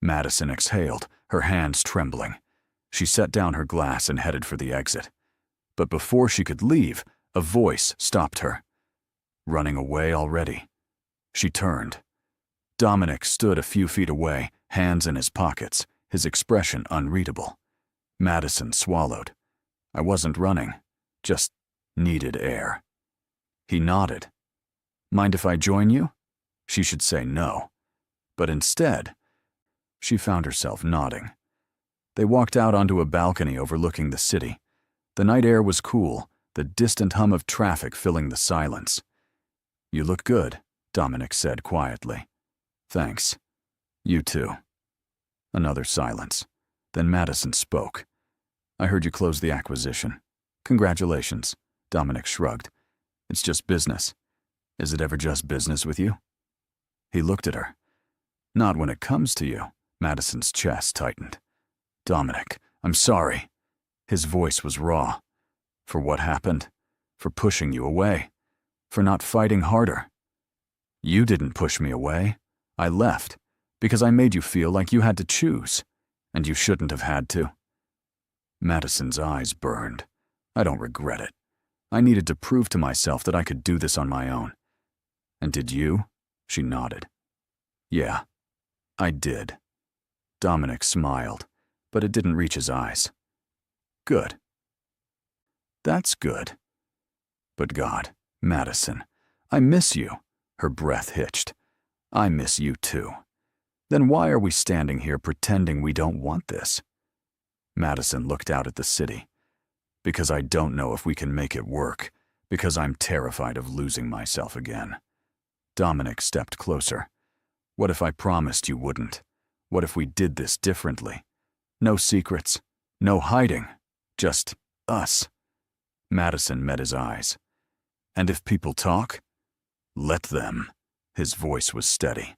Madison exhaled, her hands trembling. She set down her glass and headed for the exit. But before she could leave, a voice stopped her. Running away already. She turned. Dominic stood a few feet away, hands in his pockets, his expression unreadable. Madison swallowed. I wasn't running, just needed air. He nodded. Mind if I join you? She should say no. But instead, she found herself nodding. They walked out onto a balcony overlooking the city. The night air was cool, the distant hum of traffic filling the silence. "You look good," Dominic said quietly. "Thanks. You too." Another silence. Then Madison spoke. "I heard you closed the acquisition. Congratulations." Dominic shrugged. "It's just business." "Is it ever just business with you?" He looked at her. "Not when it comes to you." Madison's chest tightened. "Dominic, I'm sorry." His voice was raw. "For what happened? For pushing you away? For not fighting harder?" "You didn't push me away. I left, because I made you feel like you had to choose, and you shouldn't have had to." Madison's eyes burned. "I don't regret it. I needed to prove to myself that I could do this on my own." "And did you?" She nodded. "Yeah, I did." Dominic smiled, but it didn't reach his eyes. "Good." "That's good." "But God, Madison, I miss you." Her breath hitched. "I miss you too. Then why are we standing here pretending we don't want this?" Madison looked out at the city. "Because I don't know if we can make it work. Because I'm terrified of losing myself again." Dominic stepped closer. "What if I promised you wouldn't? What if we did this differently? No secrets, no hiding, just us." Madison met his eyes. "And if people talk? Let them." His voice was steady.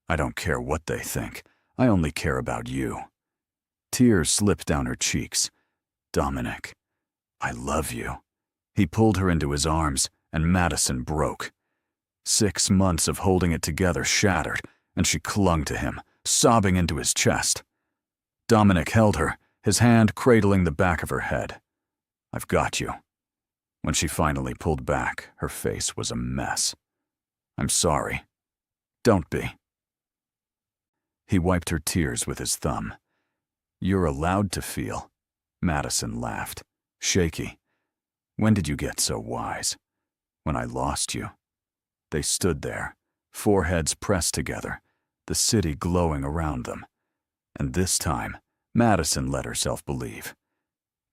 "I don't care what they think. I only care about you." Tears slipped down her cheeks. "Dominic, I love you." He pulled her into his arms, and Madison broke. 6 months of holding it together shattered, and she clung to him, sobbing into his chest. Dominic held her, his hand cradling the back of her head. "I've got you." When she finally pulled back, her face was a mess. "I'm sorry." "Don't be." He wiped her tears with his thumb. "You're allowed to feel." Madison laughed, shaky. "When did you get so wise?" "When I lost you." They stood there, foreheads pressed together, the city glowing around them. And this time, Madison let herself believe.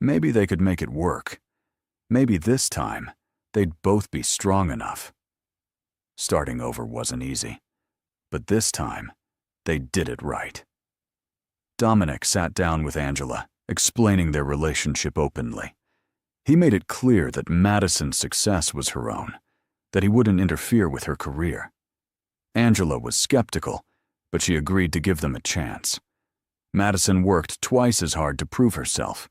Maybe they could make it work. Maybe this time, they'd both be strong enough. Starting over wasn't easy, but this time, they did it right. Dominic sat down with Angela, explaining their relationship openly. He made it clear that Madison's success was her own, that he wouldn't interfere with her career. Angela was skeptical, but she agreed to give them a chance. Madison worked twice as hard to prove herself.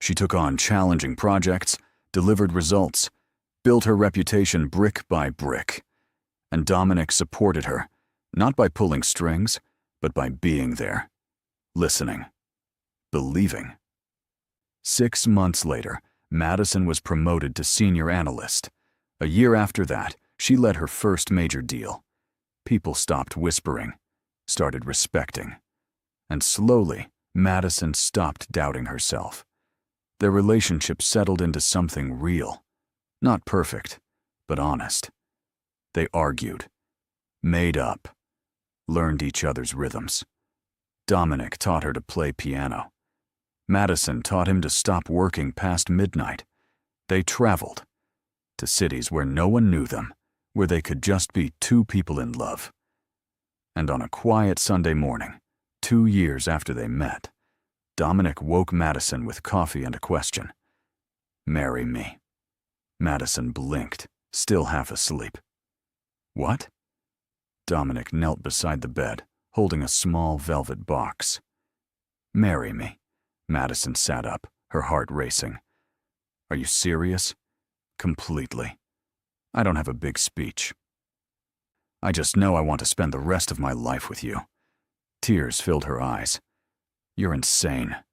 She took on challenging projects, delivered results, built her reputation brick by brick. And Dominic supported her, not by pulling strings, but by being there, listening, believing. 6 months later, Madison was promoted to senior analyst. A year after that, she led her first major deal. People stopped whispering, started respecting. And slowly, Madison stopped doubting herself. Their relationship settled into something real. Not perfect, but honest. They argued, made up, learned each other's rhythms. Dominic taught her to play piano. Madison taught him to stop working past midnight. They traveled to cities where no one knew them, where they could just be two people in love. And on a quiet Sunday morning, 2 years after they met, Dominic woke Madison with coffee and a question. "Marry me." Madison blinked, still half asleep. "What?" Dominic knelt beside the bed, holding a small velvet box. "Marry me." Madison sat up, her heart racing. "Are you serious?" "Completely. I don't have a big speech. I just know I want to spend the rest of my life with you." Tears filled her eyes. "You're insane."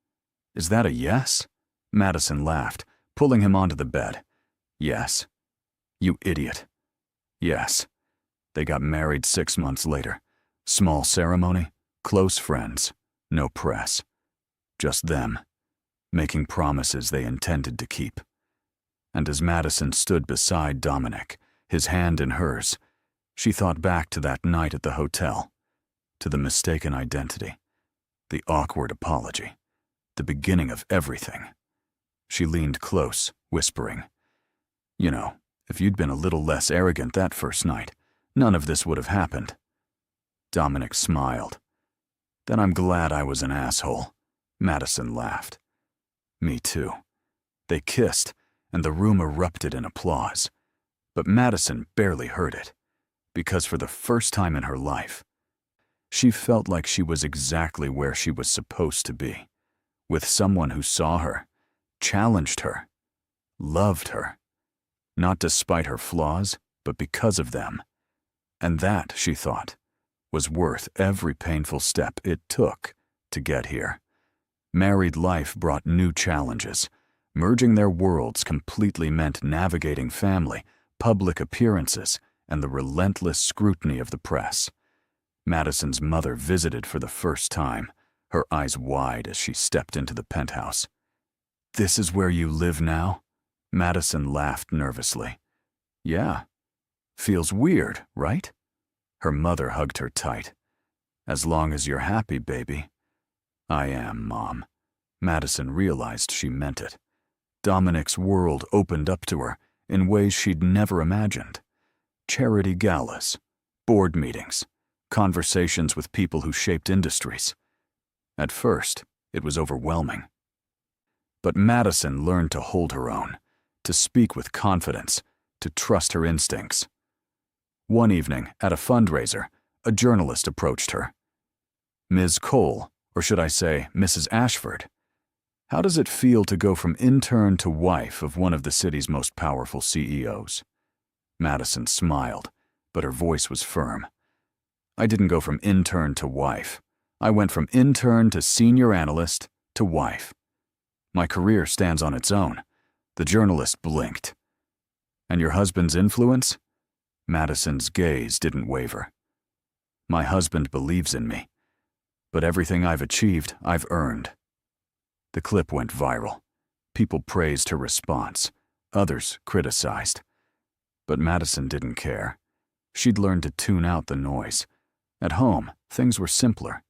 "Is that a yes?" Madison laughed, pulling him onto the bed. "Yes." "You idiot." "Yes." They got married 6 months later. Small ceremony, close friends, no press. Just them, making promises they intended to keep. And as Madison stood beside Dominic, his hand in hers, she thought back to that night at the hotel, to the mistaken identity, the awkward apology, The beginning of everything. She leaned close, whispering, "You know, if you'd been a little less arrogant that first night, none of this would have happened." Dominic smiled. "Then I'm glad I was an asshole." Madison laughed. "Me too." They kissed, and the room erupted in applause. But Madison barely heard it, because for the first time in her life, she felt like she was exactly where she was supposed to be, with someone who saw her, challenged her, loved her, not despite her flaws, but because of them. And that, she thought, was worth every painful step it took to get here. Married life brought new challenges. Merging their worlds completely meant navigating family, public appearances, and the relentless scrutiny of the press. Madison's mother visited for the first time, her eyes wide as she stepped into the penthouse. "This is where you live now?" Madison laughed nervously. "Yeah. Feels weird, right?" Her mother hugged her tight. "As long as you're happy, baby." "I am, Mom." Madison realized she meant it. Dominic's world opened up to her in ways she'd never imagined. Charity galas, board meetings, conversations with people who shaped industries. At first, it was overwhelming. But Madison learned to hold her own, to speak with confidence, to trust her instincts. One evening, at a fundraiser, a journalist approached her. "Ms. Cole, or should I say, Mrs. Ashford, how does it feel to go from intern to wife of one of the city's most powerful CEOs?" Madison smiled, but her voice was firm. "I didn't go from intern to wife. I went from intern to senior analyst to wife. My career stands on its own." The journalist blinked. "And your husband's influence?" Madison's gaze didn't waver. "My husband believes in me, but everything I've achieved, I've earned." The clip went viral. People praised her response. Others criticized. But Madison didn't care. She'd learned to tune out the noise. At home, things were simpler.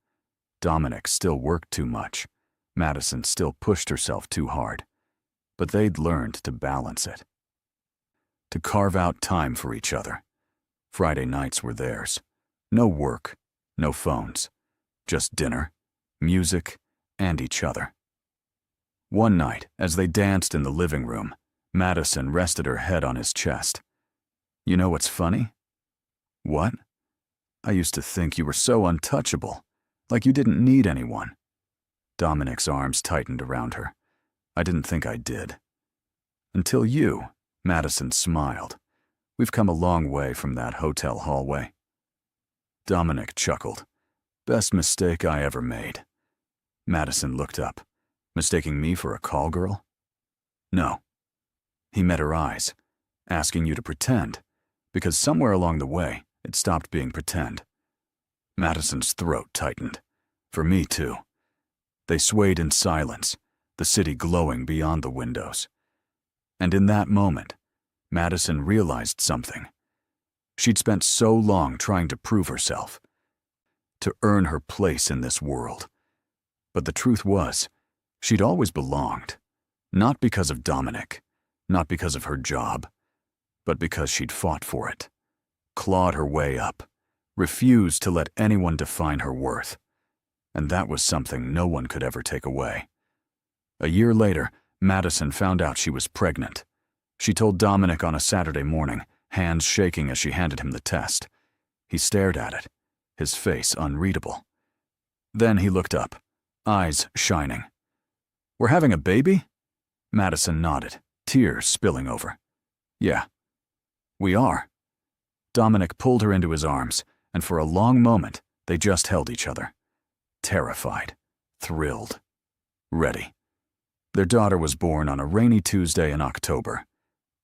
Dominic still worked too much. Madison still pushed herself too hard. But they'd learned to balance it. To carve out time for each other. Friday nights were theirs. No work, no phones. Just dinner, music, and each other. One night, as they danced in the living room, Madison rested her head on his chest. "You know what's funny?" "What?" "I used to think you were so untouchable, like you didn't need anyone." Dominic's arms tightened around her. "I didn't think I did." "Until you," Madison smiled. "We've come a long way from that hotel hallway." Dominic chuckled. "Best mistake I ever made." Madison looked up. "Mistaking me for a call girl?" "No." He met her eyes. "Asking you to pretend, because somewhere along the way, it stopped being pretend." Madison's throat tightened. "For me, too." They swayed in silence, the city glowing beyond the windows. And in that moment, Madison realized something. She'd spent so long trying to prove herself, to earn her place in this world. But the truth was, she'd always belonged, not because of Dominic, not because of her job, but because she'd fought for it, clawed her way up, refused to let anyone define her worth. And that was something no one could ever take away. A year later, Madison found out she was pregnant. She told Dominic on a Saturday morning, hands shaking as she handed him the test. He stared at it, his face unreadable. Then he looked up, eyes shining. "We're having a baby?" Madison nodded, tears spilling over. "Yeah, we are." Dominic pulled her into his arms, and for a long moment, they just held each other. Terrified, thrilled, ready. Their daughter was born on a rainy Tuesday in October.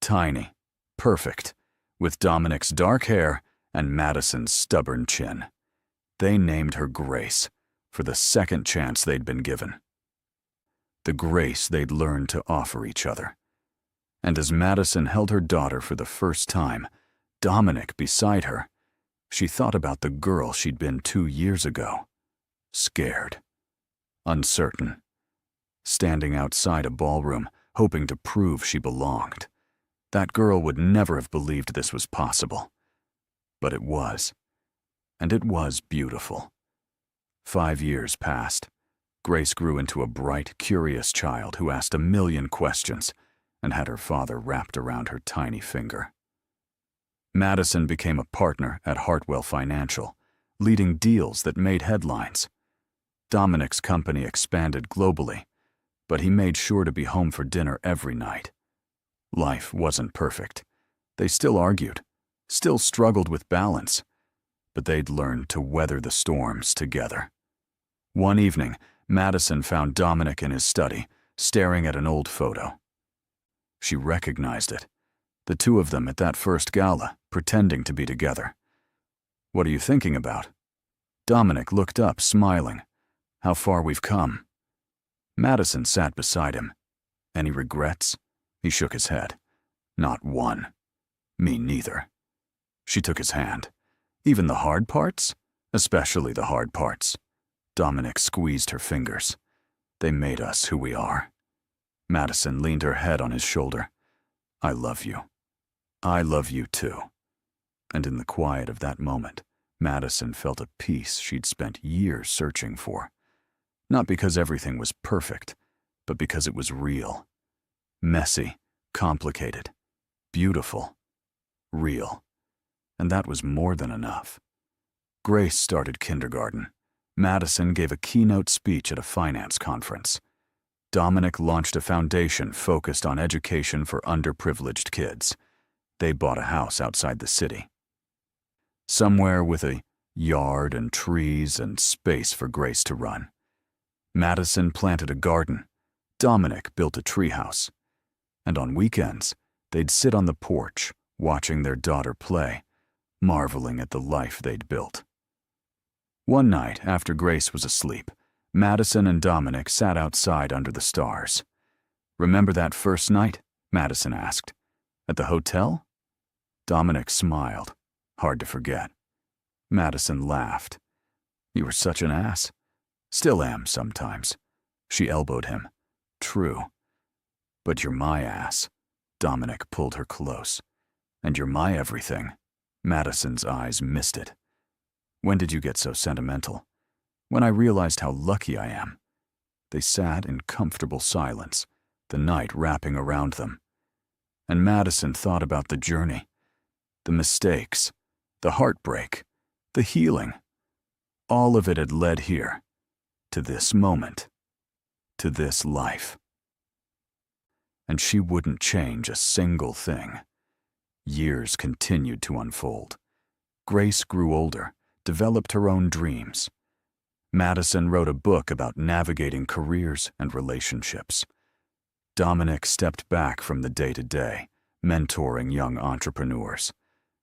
Tiny, perfect, with Dominic's dark hair and Madison's stubborn chin. They named her Grace, for the second chance they'd been given. The grace they'd learned to offer each other. And as Madison held her daughter for the first time, Dominic beside her, she thought about the girl she'd been 2 years ago. Scared. Uncertain. standing outside a ballroom, hoping to prove she belonged. That girl would never have believed this was possible. But it was. And it was beautiful. 5 years passed. Grace grew into a bright, curious child who asked a million questions and had her father wrapped around her tiny finger. Madison became a partner at Hartwell Financial, leading deals that made headlines. Dominic's company expanded globally, but he made sure to be home for dinner every night. Life wasn't perfect. They still argued, still struggled with balance, but they'd learned to weather the storms together. One evening, Madison found Dominic in his study, staring at an old photo. She recognized it. The two of them at that first gala, pretending to be together. "What are you thinking about?" Dominic looked up, smiling. "How far we've come." Madison sat beside him. "Any regrets?" He shook his head. "Not one. Me neither." She took his hand. "Even the hard parts?" "Especially the hard parts." Dominic squeezed her fingers. "They made us who we are." Madison leaned her head on his shoulder. "I love you. I love you too." And in the quiet of that moment, Madison felt a peace she'd spent years searching for. Not because everything was perfect, but because it was real. Messy, complicated, beautiful, real. And that was more than enough. Grace started kindergarten. Madison gave a keynote speech at a finance conference. Dominic launched a foundation focused on education for underprivileged kids. They bought a house outside the city. Somewhere with a yard and trees and space for Grace to run. Madison planted a garden. Dominic built a treehouse. And on weekends, they'd sit on the porch, watching their daughter play, marveling at the life they'd built. One night, after Grace was asleep, Madison and Dominic sat outside under the stars. "Remember that first night?" Madison asked. "At the hotel?" Dominic smiled. "Hard to forget." Madison laughed. "You were such an ass." "Still am sometimes." She elbowed him. "True. But you're my ass." Dominic pulled her close. "And you're my everything." Madison's eyes misted. "When did you get so sentimental?" "When I realized how lucky I am." They sat in comfortable silence, the night wrapping around them. And Madison thought about the journey, the mistakes, the heartbreak, the healing. All of it had led here, to this moment, to this life. And she wouldn't change a single thing. Years continued to unfold. Grace grew older, developed her own dreams. Madison wrote a book about navigating careers and relationships. Dominic stepped back from the day-to-day, mentoring young entrepreneurs.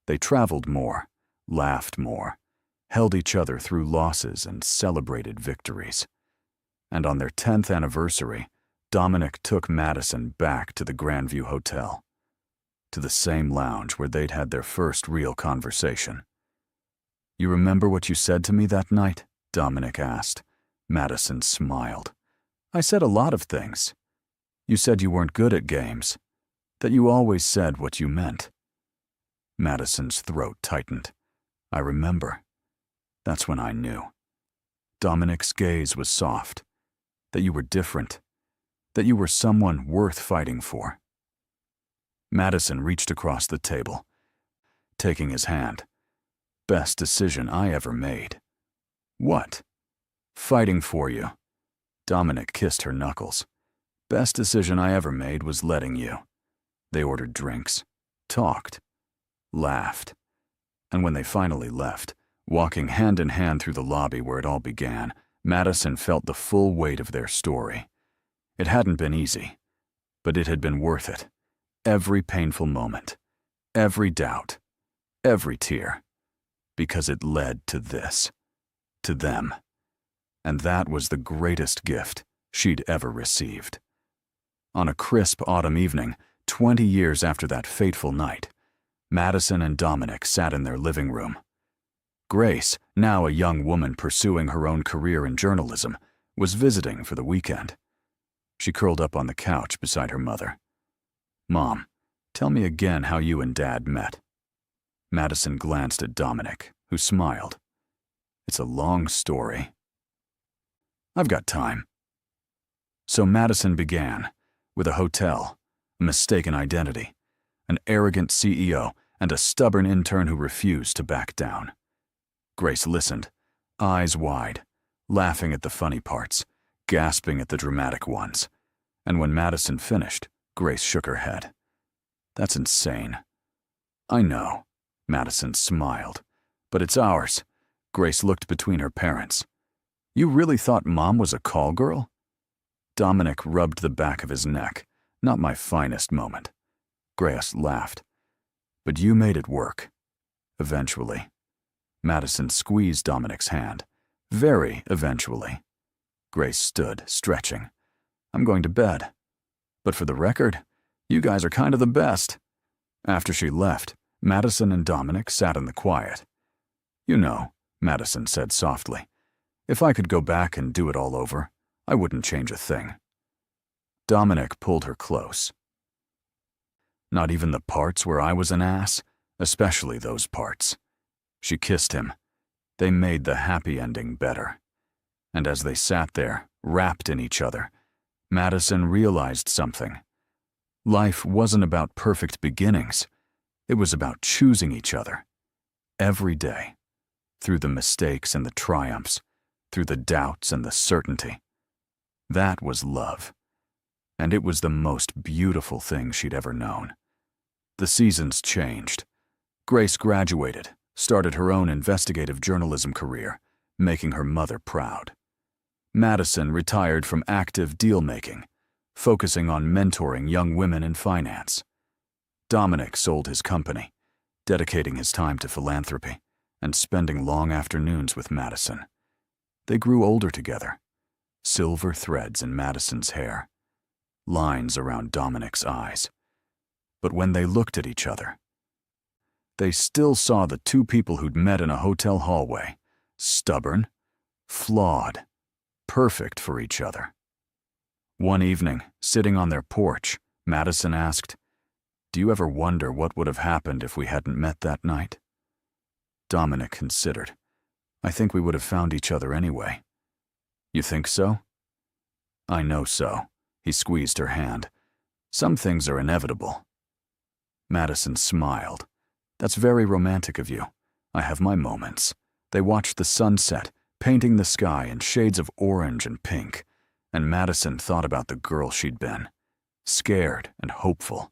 They traveled more, laughed more, held each other through losses and celebrated victories. And on their 10th anniversary, Dominic took Madison back to the Grandview Hotel, to the same lounge where they'd had their first real conversation. "You remember what you said to me that night?" Dominic asked. Madison smiled. "I said a lot of things. You said you weren't good at games, that you always said what you meant." Madison's throat tightened. "I remember. That's when I knew." Dominic's gaze was soft. "That you were different. That you were someone worth fighting for." Madison reached across the table, taking his hand. "Best decision I ever made." "What?" "Fighting for you." Dominic kissed her knuckles. "Best decision I ever made was letting you." They ordered drinks, talked, laughed. And when they finally left, walking hand in hand through the lobby where it all began, Madison felt the full weight of their story. It hadn't been easy, but it had been worth it. Every painful moment, every doubt, every tear, because it led to this, to them. And that was the greatest gift she'd ever received. On a crisp autumn evening, 20 years after that fateful night, Madison and Dominic sat in their living room. Grace, now a young woman pursuing her own career in journalism, was visiting for the weekend. She curled up on the couch beside her mother. "Mom, tell me again how you and Dad met." Madison glanced at Dominic, who smiled. "It's a long story." "I've got time." So Madison began, with a hotel, a mistaken identity, an arrogant CEO, and a stubborn intern who refused to back down. Grace listened, eyes wide, laughing at the funny parts, gasping at the dramatic ones. And when Madison finished, Grace shook her head. "That's insane." "I know," Madison smiled. "But it's ours." Grace looked between her parents. "You really thought Mom was a call girl?" Dominic rubbed the back of his neck. "Not my finest moment." Grace laughed. "But you made it work. Eventually." Madison squeezed Dominic's hand. "Very eventually." Grace stood, stretching. "I'm going to bed. But for the record, you guys are kind of the best." After she left, Madison and Dominic sat in the quiet. "You know," Madison said softly, "if I could go back and do it all over, I wouldn't change a thing." Dominic pulled her close. "Not even the parts where I was an ass, especially those parts." She kissed him. They made the happy ending better. And as they sat there, wrapped in each other, Madison realized something. Life wasn't about perfect beginnings. It was about choosing each other. Every day. Through the mistakes and the triumphs. Through the doubts and the certainty. That was love. And it was the most beautiful thing she'd ever known. The seasons changed. Grace graduated, started her own investigative journalism career, making her mother proud. Madison retired from active deal-making, focusing on mentoring young women in finance. Dominic sold his company, dedicating his time to philanthropy and spending long afternoons with Madison. They grew older together, silver threads in Madison's hair, lines around Dominic's eyes. But when they looked at each other, they still saw the two people who'd met in a hotel hallway, stubborn, flawed, perfect for each other. One evening, sitting on their porch, Madison asked, "Do you ever wonder what would have happened if we hadn't met that night?" Dominic considered. "I think we would have found each other anyway." "You think so?" "I know so." He squeezed her hand. "Some things are inevitable." Madison smiled. "That's very romantic of you. I have my moments." They watched the sunset, painting the sky in shades of orange and pink, and Madison thought about the girl she'd been, scared and hopeful,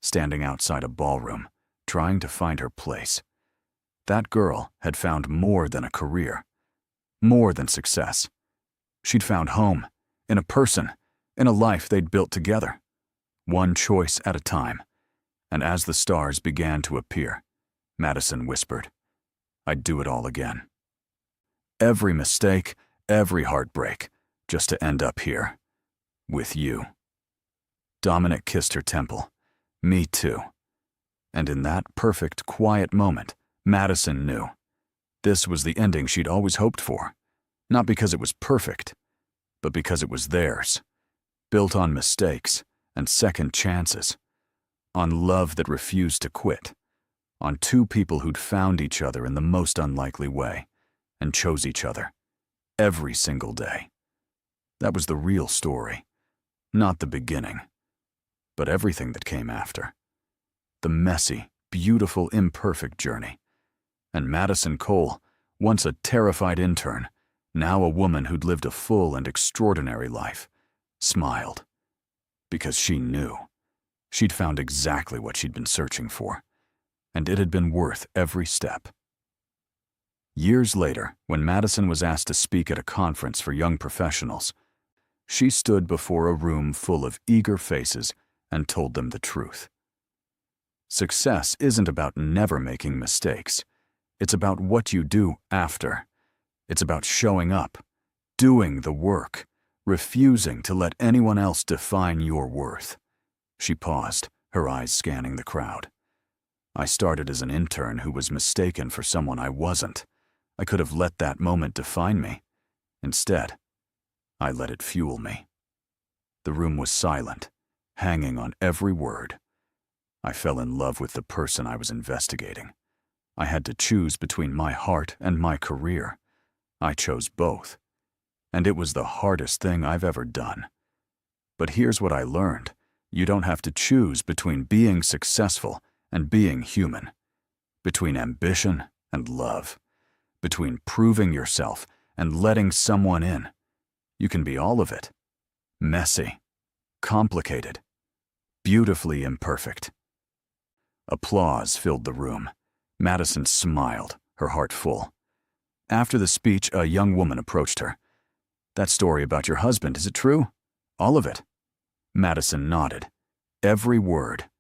standing outside a ballroom, trying to find her place. That girl had found more than a career, more than success. She'd found home, in a person, in a life they'd built together, one choice at a time. And as the stars began to appear, Madison whispered, "I'd do it all again. Every mistake, every heartbreak, just to end up here, with you." Dominic kissed her temple. "Me too." And in that perfect, quiet moment, Madison knew. This was the ending she'd always hoped for. Not because it was perfect, but because it was theirs. Built on mistakes and second chances. On love that refused to quit. On two people who'd found each other in the most unlikely way and chose each other every single day. That was the real story. Not the beginning, but everything that came after. The messy, beautiful, imperfect journey. And Madison Cole, once a terrified intern, now a woman who'd lived a full and extraordinary life, smiled. Because she knew. She'd found exactly what she'd been searching for, and it had been worth every step. Years later, when Madison was asked to speak at a conference for young professionals, she stood before a room full of eager faces and told them the truth. Success isn't about never making mistakes. It's about what you do after. It's about showing up, doing the work, refusing to let anyone else define your worth. She paused, her eyes scanning the crowd. "I started as an intern who was mistaken for someone I wasn't. I could have let that moment define me. Instead, I let it fuel me." The room was silent, hanging on every word. I fell in love with the person I was investigating. I had to choose between my heart and my career. I chose both, and it was the hardest thing I've ever done. But here's what I learned. You don't have to choose between being successful and being human, between ambition and love, between proving yourself and letting someone in. You can be all of it. Messy, complicated, beautifully imperfect. Applause filled the room. Madison smiled, her heart full. After the speech, a young woman approached her. "That story about your husband, is it true? All of it?" Madison nodded. Every word.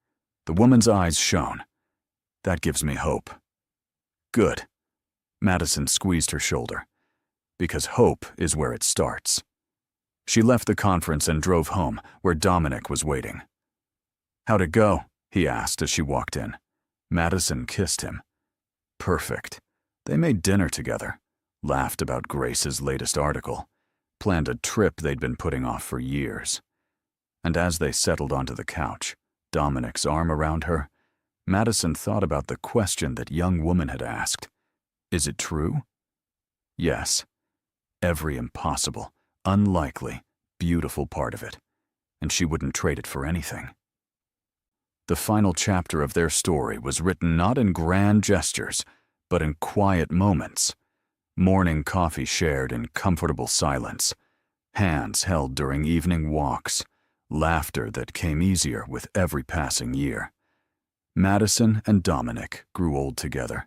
The woman's eyes shone. "That gives me hope." "Good." Madison squeezed her shoulder. "Because hope is where it starts." She left the conference and drove home, where Dominic was waiting. "How'd it go?" he asked as she walked in. Madison kissed him. Perfect. They made dinner together, laughed about Grace's latest article, planned a trip they'd been putting off for years. And as they settled onto the couch, Dominic's arm around her, Madison thought about the question that young woman had asked. Is it true? Yes. Every impossible, unlikely, beautiful part of it. And she wouldn't trade it for anything. The final chapter of their story was written not in grand gestures, but in quiet moments. Morning coffee shared in comfortable silence, hands held during evening walks, laughter that came easier with every passing year. Madison and Dominic grew old together.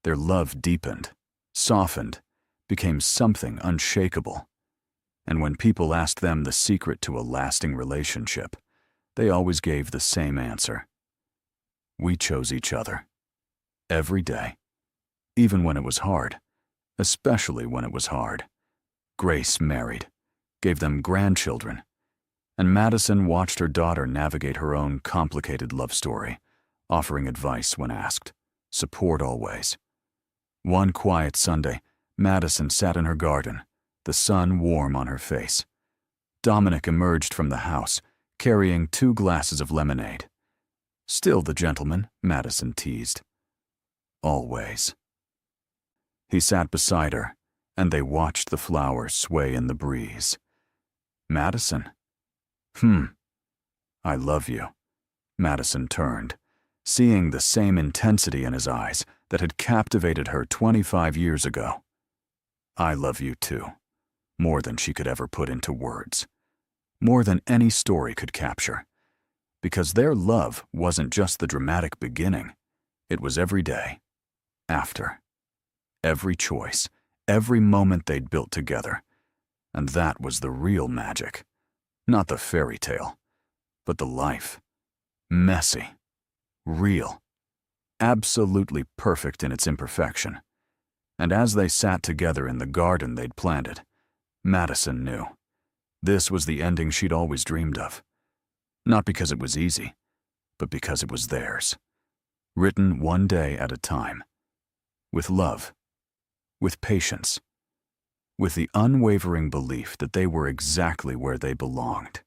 Their love deepened, softened, became something unshakable. And when people asked them the secret to a lasting relationship, they always gave the same answer. We chose each other. Every day. Even when it was hard. Especially when it was hard. Grace married. Gave them grandchildren. And Madison watched her daughter navigate her own complicated love story, offering advice when asked, support always. One quiet Sunday, Madison sat in her garden, the sun warm on her face. Dominic emerged from the house, carrying 2 glasses of lemonade. Still the gentleman, Madison teased. Always. He sat beside her, and they watched the flowers sway in the breeze. Madison? I love you. Madison turned, seeing the same intensity in his eyes that had captivated her 25 years ago. I love you too, more than she could ever put into words. More than any story could capture. Because their love wasn't just the dramatic beginning. It was every day. After. Every choice. Every moment they'd built together. And that was the real magic. Not the fairy tale, but the life. Messy. Real. Absolutely perfect in its imperfection. And as they sat together in the garden they'd planted, Madison knew. This was the ending she'd always dreamed of. Not because it was easy, but because it was theirs. Written one day at a time. With love. With patience. With the unwavering belief that they were exactly where they belonged.